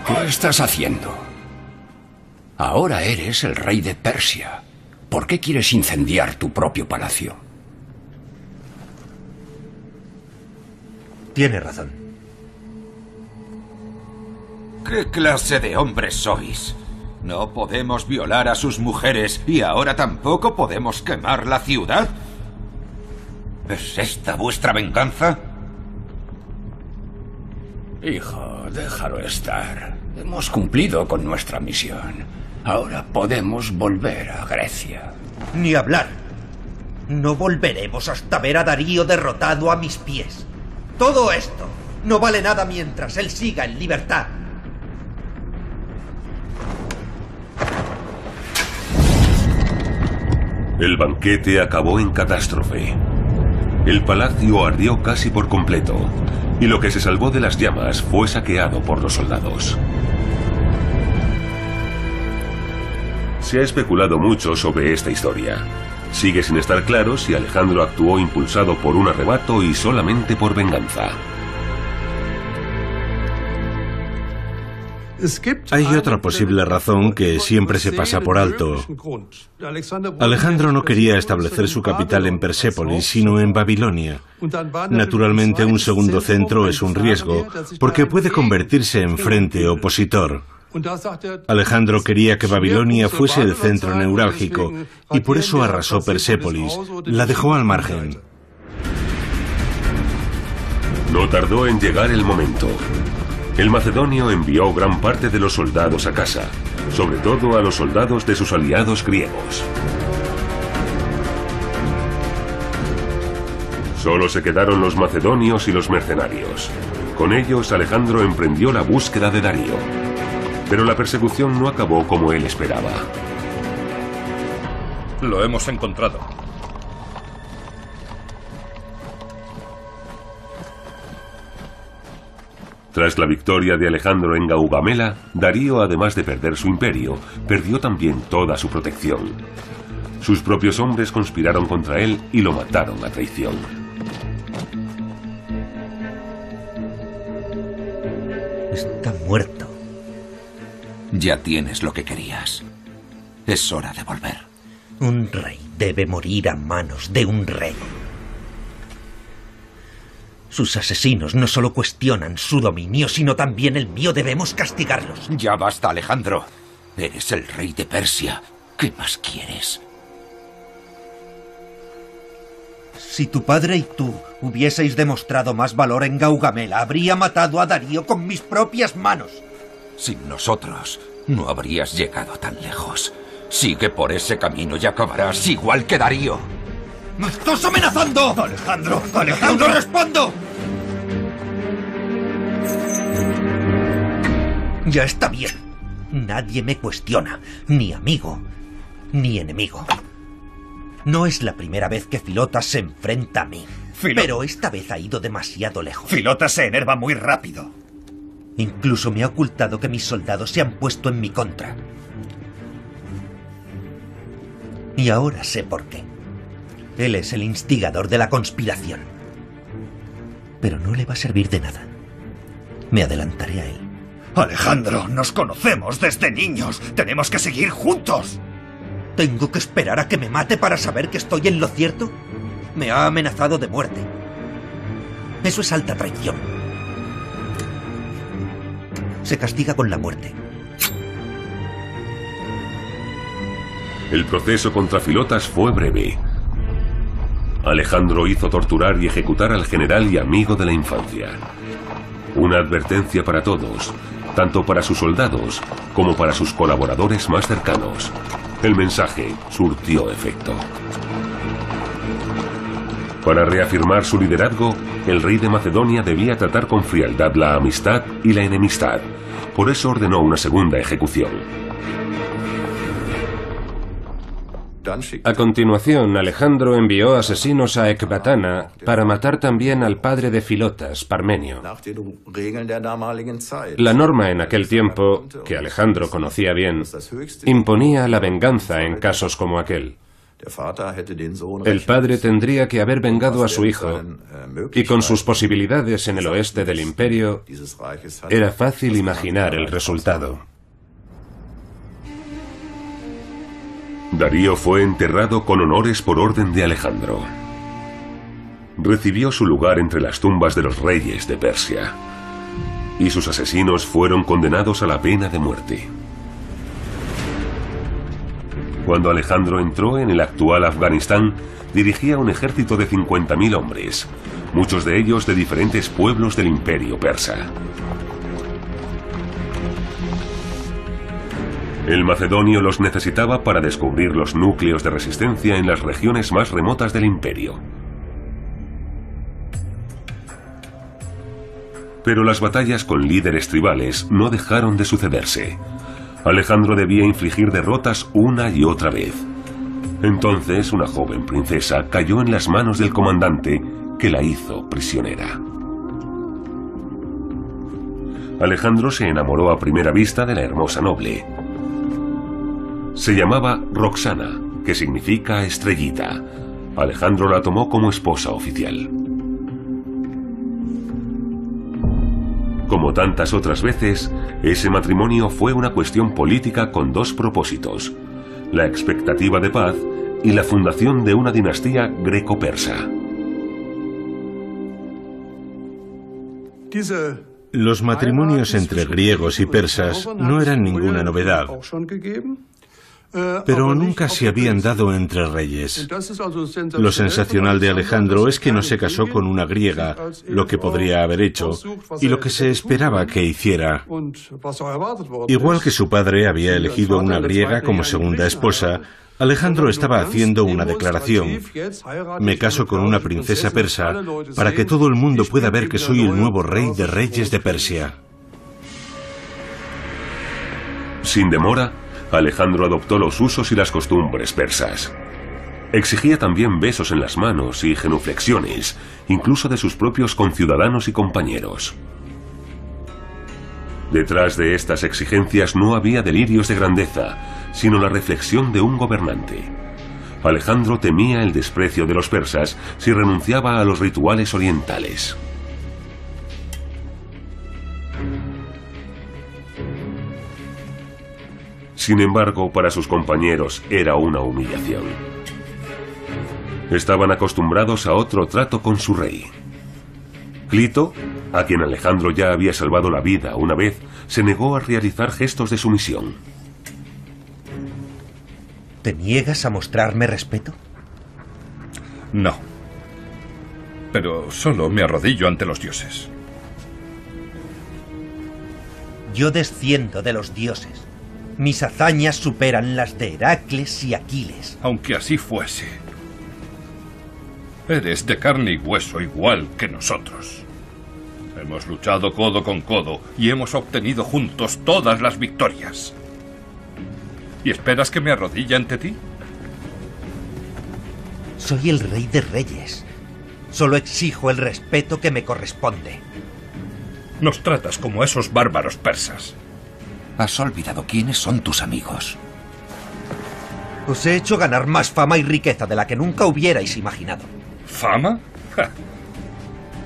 ¿qué estás haciendo? Ahora eres el rey de Persia. ¿Por qué quieres incendiar tu propio palacio? Tiene razón. ¿Qué clase de hombres sois? ¿No podemos violar a sus mujeres y ahora tampoco podemos quemar la ciudad? ¿Es esta vuestra venganza? Hijo, déjalo estar. Hemos cumplido con nuestra misión. Ahora podemos volver a Grecia. Ni hablar. No volveremos hasta ver a Darío derrotado a mis pies. Todo esto no vale nada mientras él siga en libertad. El banquete acabó en catástrofe. El palacio ardió casi por completo, y lo que se salvó de las llamas fue saqueado por los soldados. Se ha especulado mucho sobre esta historia. Sigue sin estar claro si Alejandro actuó impulsado por un arrebato y solamente por venganza. Hay otra posible razón que siempre se pasa por alto. Alejandro no quería establecer su capital en Persépolis, sino en Babilonia. Naturalmente, un segundo centro es un riesgo, porque puede convertirse en frente opositor. Alejandro quería que Babilonia fuese el centro neurálgico, y por eso arrasó Persépolis, la dejó al margen. No tardó en llegar el momento. El macedonio envió gran parte de los soldados a casa, sobre todo a los soldados de sus aliados griegos. Solo se quedaron los macedonios y los mercenarios. Con ellos Alejandro emprendió la búsqueda de Darío. Pero la persecución no acabó como él esperaba. Lo hemos encontrado. Tras la victoria de Alejandro en Gaugamela, Darío, además de perder su imperio, perdió también toda su protección. Sus propios hombres conspiraron contra él y lo mataron a traición. Está muerto. Ya tienes lo que querías. Es hora de volver. Un rey debe morir a manos de un rey. Sus asesinos no solo cuestionan su dominio, sino también el mío. Debemos castigarlos. Ya basta, Alejandro. Eres el rey de Persia. ¿Qué más quieres? Si tu padre y tú hubieseis demostrado más valor en Gaugamela, habría matado a Darío con mis propias manos. Sin nosotros, no habrías llegado tan lejos. Sigue por ese camino y acabarás igual que Darío. ¡Me estás amenazando! ¡Alejandro! ¡Alejandro, respondo! Ya está bien. Nadie me cuestiona, ni amigo, ni enemigo. No es la primera vez que Filotas se enfrenta a mí, pero esta vez ha ido demasiado lejos. Filotas se enerva muy rápido. Incluso me ha ocultado que mis soldados se han puesto en mi contra. Y ahora sé por qué. Él es el instigador de la conspiración. Pero no le va a servir de nada. Me adelantaré a él. Alejandro, nos conocemos desde niños. Tenemos que seguir juntos. ¿Tengo que esperar a que me mate para saber que estoy en lo cierto? Me ha amenazado de muerte. Eso es alta traición. Se castiga con la muerte. El proceso contra Filotas fue breve. Alejandro hizo torturar y ejecutar al general y amigo de la infancia. Una advertencia para todos, tanto para sus soldados como para sus colaboradores más cercanos. El mensaje surtió efecto. Para reafirmar su liderazgo, el rey de Macedonia debía tratar con frialdad la amistad y la enemistad. Por eso ordenó una segunda ejecución. A continuación, Alejandro envió asesinos a Ecbatana para matar también al padre de Filotas, Parmenio. La norma en aquel tiempo, que Alejandro conocía bien, imponía la venganza en casos como aquel. El padre tendría que haber vengado a su hijo, y con sus posibilidades en el oeste del imperio, era fácil imaginar el resultado. Darío fue enterrado con honores por orden de Alejandro. Recibió su lugar entre las tumbas de los reyes de Persia, y sus asesinos fueron condenados a la pena de muerte. Cuando Alejandro entró en el actual Afganistán, dirigía un ejército de 50.000 hombres, muchos de ellos de diferentes pueblos del imperio persa. El macedonio los necesitaba para descubrir los núcleos de resistencia en las regiones más remotas del imperio. Pero las batallas con líderes tribales no dejaron de sucederse. Alejandro debía infligir derrotas una y otra vez. Entonces una joven princesa cayó en las manos del comandante, que la hizo prisionera. Alejandro se enamoró a primera vista de la hermosa noble. Se llamaba Roxana, que significa estrellita. Alejandro la tomó como esposa oficial. Como tantas otras veces, ese matrimonio fue una cuestión política con dos propósitos: la expectativa de paz y la fundación de una dinastía greco-persa. Los matrimonios entre griegos y persas no eran ninguna novedad, pero nunca se habían dado entre reyes. Lo sensacional de Alejandro es que no se casó con una griega, lo que podría haber hecho, y lo que se esperaba que hiciera. Igual que su padre había elegido a una griega como segunda esposa, Alejandro estaba haciendo una declaración: me caso con una princesa persa para que todo el mundo pueda ver que soy el nuevo rey de reyes de Persia. Sin demora, Alejandro adoptó los usos y las costumbres persas. Exigía también besos en las manos y genuflexiones, incluso de sus propios conciudadanos y compañeros. Detrás de estas exigencias no había delirios de grandeza, sino la reflexión de un gobernante. Alejandro temía el desprecio de los persas si renunciaba a los rituales orientales. Sin embargo, para sus compañeros era una humillación. Estaban acostumbrados a otro trato con su rey. Clito, a quien Alejandro ya había salvado la vida una vez, se negó a realizar gestos de sumisión. ¿Te niegas a mostrarme respeto? No. Pero solo me arrodillo ante los dioses. Yo desciendo de los dioses. Mis hazañas superan las de Heracles y Aquiles. Aunque así fuese, eres de carne y hueso igual que nosotros. Hemos luchado codo con codo y hemos obtenido juntos todas las victorias. ¿Y esperas que me arrodille ante ti? Soy el rey de reyes. Solo exijo el respeto que me corresponde. Nos tratas como esos bárbaros persas. Has olvidado quiénes son tus amigos. Os he hecho ganar más fama y riqueza de la que nunca hubierais imaginado. ¿Fama? ¡Ja!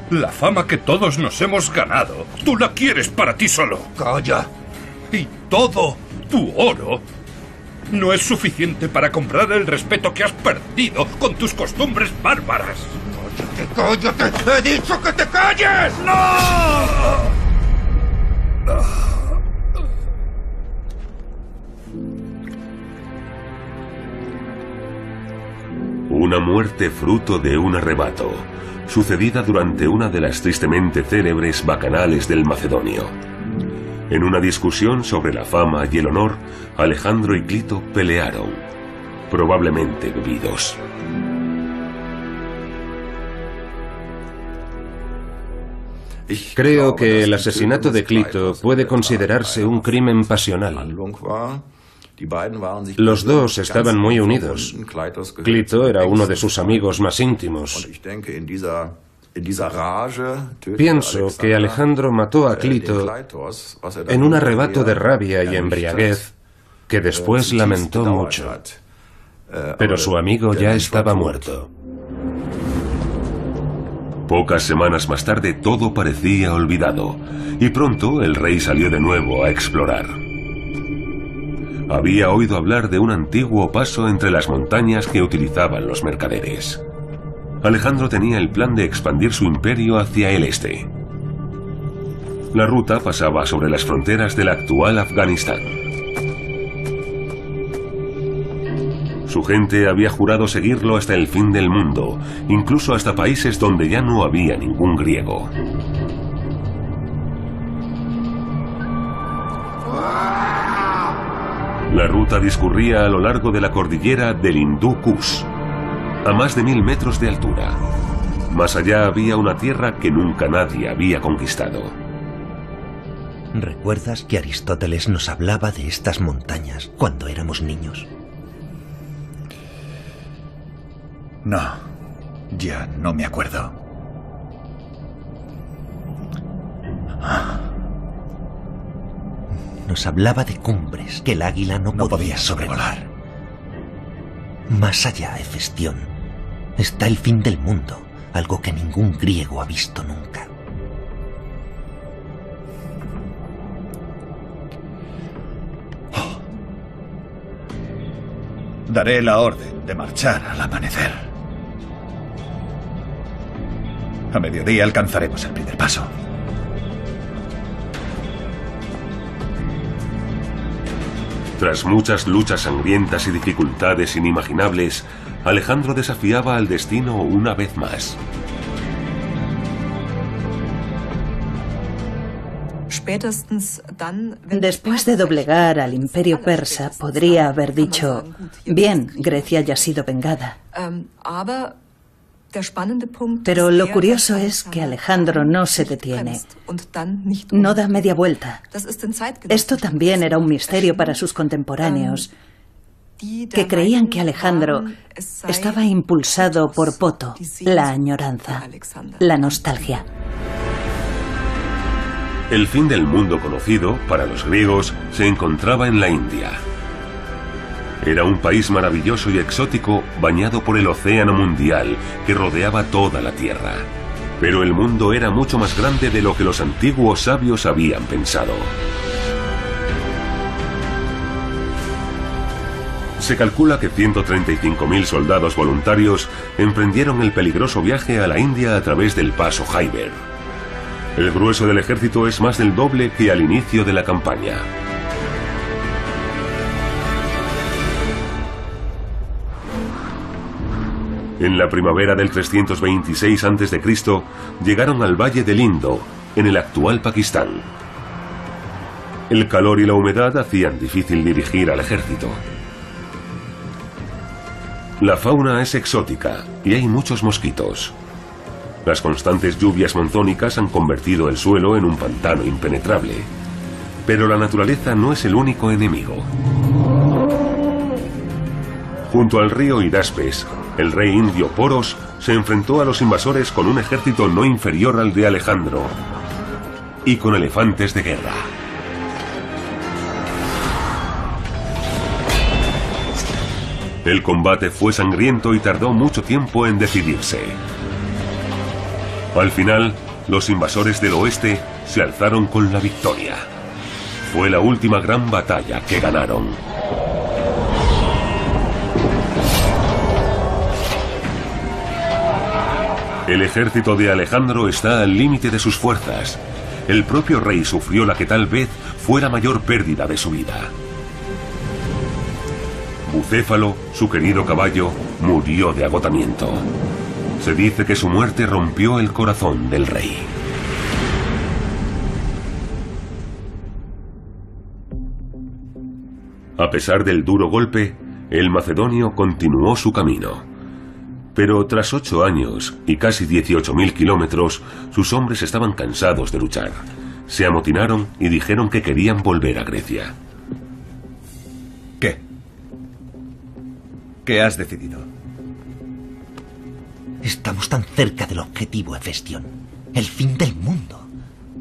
La fama que todos nos hemos ganado, tú la quieres para ti solo. ¡Calla! Y todo tu oro no es suficiente para comprar el respeto que has perdido con tus costumbres bárbaras. ¡Cállate! ¡Cállate! ¡He dicho que te calles! ¡No! Una muerte fruto de un arrebato, sucedida durante una de las tristemente célebres bacanales del Macedonio. En una discusión sobre la fama y el honor, Alejandro y Clito pelearon, probablemente bebidos. Creo que el asesinato de Clito puede considerarse un crimen pasional. Los dos estaban muy unidos. Clito era uno de sus amigos más íntimos. Pienso que Alejandro mató a Clito en un arrebato de rabia y embriaguez que después lamentó mucho. Pero su amigo ya estaba muerto. Pocas semanas más tarde todo parecía olvidado, y pronto el rey salió de nuevo a explorar. Había oído hablar de un antiguo paso entre las montañas que utilizaban los mercaderes. Alejandro tenía el plan de expandir su imperio hacia el este. La ruta pasaba sobre las fronteras del actual Afganistán. Su gente había jurado seguirlo hasta el fin del mundo, incluso hasta países donde ya no había ningún griego. La ruta discurría a lo largo de la cordillera del Hindú Kush, a más de 1000 metros de altura. Más allá había una tierra que nunca nadie había conquistado. ¿Recuerdas que Aristóteles nos hablaba de estas montañas cuando éramos niños? No, ya no me acuerdo. Nos hablaba de cumbres que el águila no podía sobrevolar. Más allá, Hefestión, está el fin del mundo, algo que ningún griego ha visto nunca. Daré la orden de marchar al amanecer. A mediodía alcanzaremos el primer paso. Tras muchas luchas sangrientas y dificultades inimaginables, Alejandro desafiaba al destino una vez más. Después de doblegar al imperio persa, podría haber dicho: bien, Grecia ya ha sido vengada. Pero lo curioso es que Alejandro no se detiene, no da media vuelta. Esto también era un misterio para sus contemporáneos, que creían que Alejandro estaba impulsado por Poto, la añoranza, la nostalgia. El fin del mundo conocido, para los griegos, se encontraba en la India. Era un país maravilloso y exótico, bañado por el océano mundial que rodeaba toda la Tierra. Pero el mundo era mucho más grande de lo que los antiguos sabios habían pensado. Se calcula que 135.000 soldados voluntarios emprendieron el peligroso viaje a la India a través del paso Khyber. El grueso del ejército es más del doble que al inicio de la campaña. En la primavera del 326 a.C. llegaron al valle del Indo, en el actual Pakistán. El calor y la humedad hacían difícil dirigir al ejército. La fauna es exótica y hay muchos mosquitos. Las constantes lluvias monzónicas han convertido el suelo en un pantano impenetrable. Pero la naturaleza no es el único enemigo. Junto al río Hidaspes, el rey indio Poros se enfrentó a los invasores con un ejército no inferior al de Alejandro y con elefantes de guerra. El combate fue sangriento y tardó mucho tiempo en decidirse. Al final, los invasores del oeste se alzaron con la victoria. Fue la última gran batalla que ganaron. El ejército de Alejandro está al límite de sus fuerzas. El propio rey sufrió la que tal vez fue la mayor pérdida de su vida. Bucéfalo, su querido caballo, murió de agotamiento. Se dice que su muerte rompió el corazón del rey. A pesar del duro golpe, el macedonio continuó su camino. Pero tras 8 años y casi 18.000 kilómetros, sus hombres estaban cansados de luchar. Se amotinaron y dijeron que querían volver a Grecia. ¿Qué? ¿Qué has decidido? Estamos tan cerca del objetivo, Hefestión. El fin del mundo.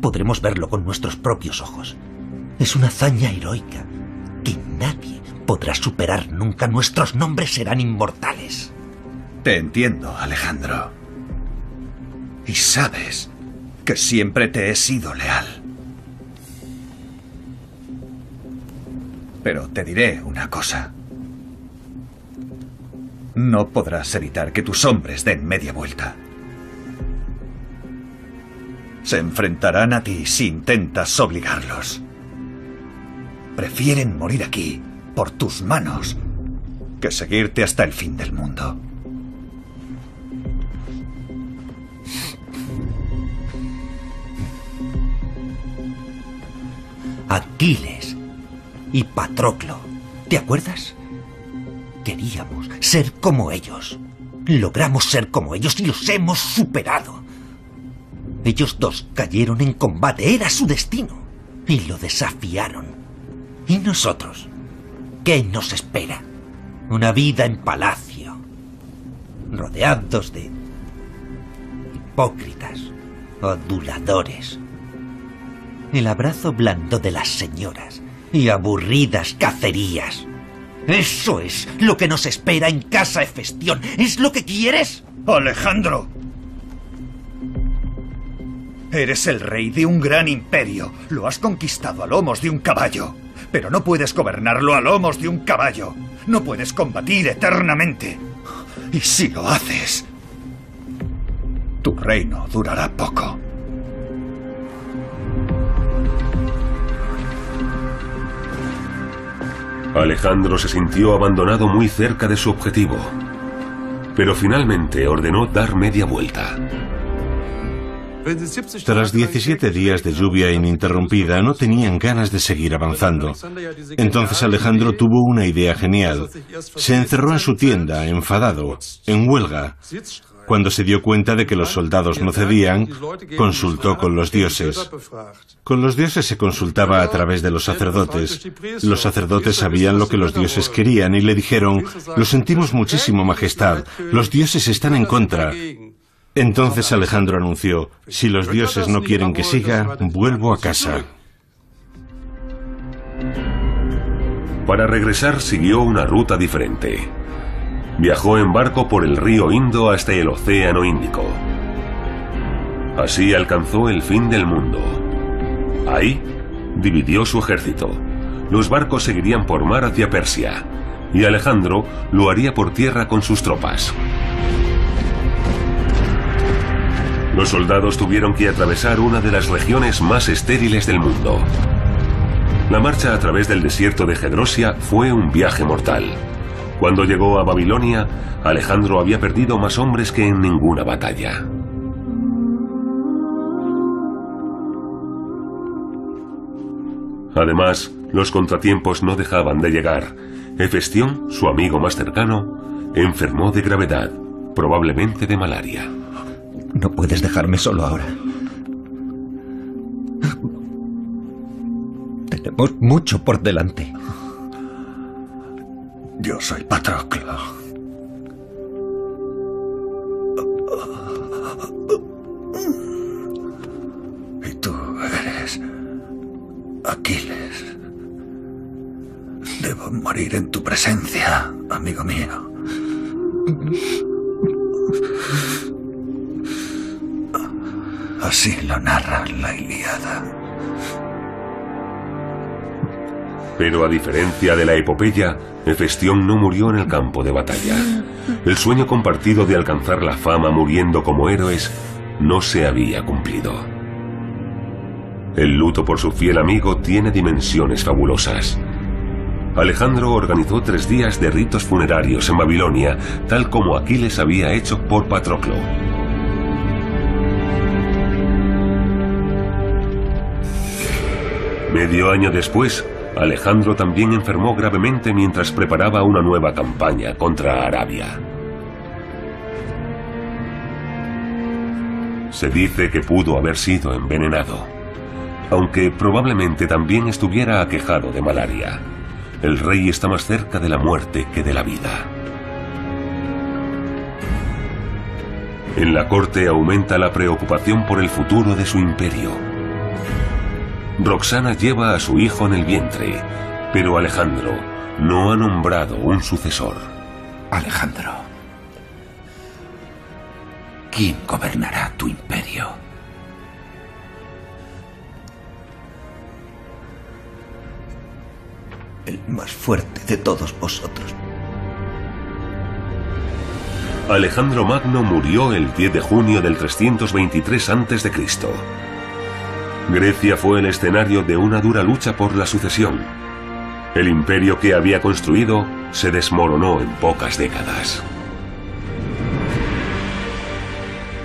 Podremos verlo con nuestros propios ojos. Es una hazaña heroica que nadie podrás superar nunca. Nuestros nombres serán inmortales. Te entiendo, Alejandro. Y sabes que siempre te he sido leal. Pero te diré una cosa. No podrás evitar que tus hombres den media vuelta. Se enfrentarán a ti si intentas obligarlos. Prefieren morir aquí, por tus manos, que seguirte hasta el fin del mundo. Aquiles y Patroclo, ¿te acuerdas? Queríamos ser como ellos. Logramos ser como ellos y los hemos superado. Ellos dos cayeron en combate, era su destino, y lo desafiaron. ¿Y nosotros? ¿Qué nos espera? Una vida en palacio, rodeados de hipócritas, aduladores. El abrazo blando de las señoras y aburridas cacerías. Eso es lo que nos espera en casa Hefestión. ¿Es lo que quieres? ¡Alejandro! Eres el rey de un gran imperio. Lo has conquistado a lomos de un caballo. Pero no puedes gobernarlo a lomos de un caballo. No puedes combatir eternamente. Y si lo haces, tu reino durará poco. Alejandro se sintió abandonado muy cerca de su objetivo, pero finalmente ordenó dar media vuelta. Tras 17 días de lluvia ininterrumpida, no tenían ganas de seguir avanzando. Entonces Alejandro tuvo una idea genial. Se encerró en su tienda, enfadado, en huelga. Cuando se dio cuenta de que los soldados no cedían, consultó con los dioses. Con los dioses se consultaba a través de los sacerdotes. Los sacerdotes sabían lo que los dioses querían y le dijeron: «Lo sentimos muchísimo, majestad, los dioses están en contra». Entonces Alejandro anunció: «Si los dioses no quieren que siga, vuelvo a casa». Para regresar siguió una ruta diferente. Viajó en barco por el río Indo hasta el Océano Índico. Así alcanzó el fin del mundo. Ahí dividió su ejército. Los barcos seguirían por mar hacia Persia, y Alejandro lo haría por tierra con sus tropas. Los soldados tuvieron que atravesar una de las regiones más estériles del mundo. La marcha a través del desierto de Gedrosia fue un viaje mortal. Cuando llegó a Babilonia, Alejandro había perdido más hombres que en ninguna batalla. Además, los contratiempos no dejaban de llegar. Hefestión, su amigo más cercano, enfermó de gravedad, probablemente de malaria. No puedes dejarme solo ahora. Tenemos mucho por delante. Yo soy Patroclo. Y tú eres Aquiles. Debo morir en tu presencia, amigo mío. Así lo narra la Ilíada. Pero a diferencia de la epopeya, Hefestión no murió en el campo de batalla. El sueño compartido de alcanzar la fama muriendo como héroes no se había cumplido. El luto por su fiel amigo tiene dimensiones fabulosas. Alejandro organizó 3 días de ritos funerarios en Babilonia, tal como Aquiles había hecho por Patroclo. Medio año después, Alejandro también enfermó gravemente mientras preparaba una nueva campaña contra Arabia. Se dice que pudo haber sido envenenado, aunque probablemente también estuviera aquejado de malaria. El rey está más cerca de la muerte que de la vida. En la corte aumenta la preocupación por el futuro de su imperio. Roxana lleva a su hijo en el vientre, pero Alejandro, no ha nombrado un sucesor. Alejandro, ¿quién gobernará tu imperio? El más fuerte de todos vosotros. Alejandro Magno murió el 10 de junio del 323 a.C. Grecia fue el escenario de una dura lucha por la sucesión. El imperio que había construido se desmoronó en pocas décadas.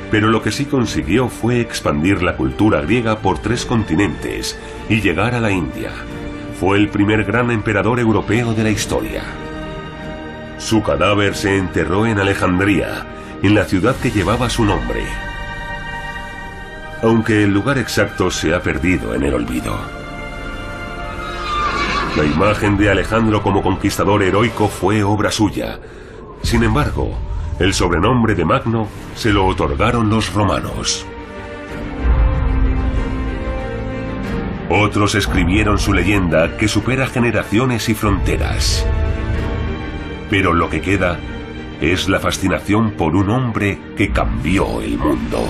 Pero lo que sí consiguió fue expandir la cultura griega por 3 continentes y llegar a la India. Fue el primer gran emperador europeo de la historia. Su cadáver se enterró en Alejandría, en la ciudad que llevaba su nombre. Aunque el lugar exacto se ha perdido en el olvido. La imagen de Alejandro como conquistador heroico fue obra suya. Sin embargo, el sobrenombre de Magno se lo otorgaron los romanos. Otros escribieron su leyenda que supera generaciones y fronteras. Pero lo que queda es la fascinación por un hombre que cambió el mundo.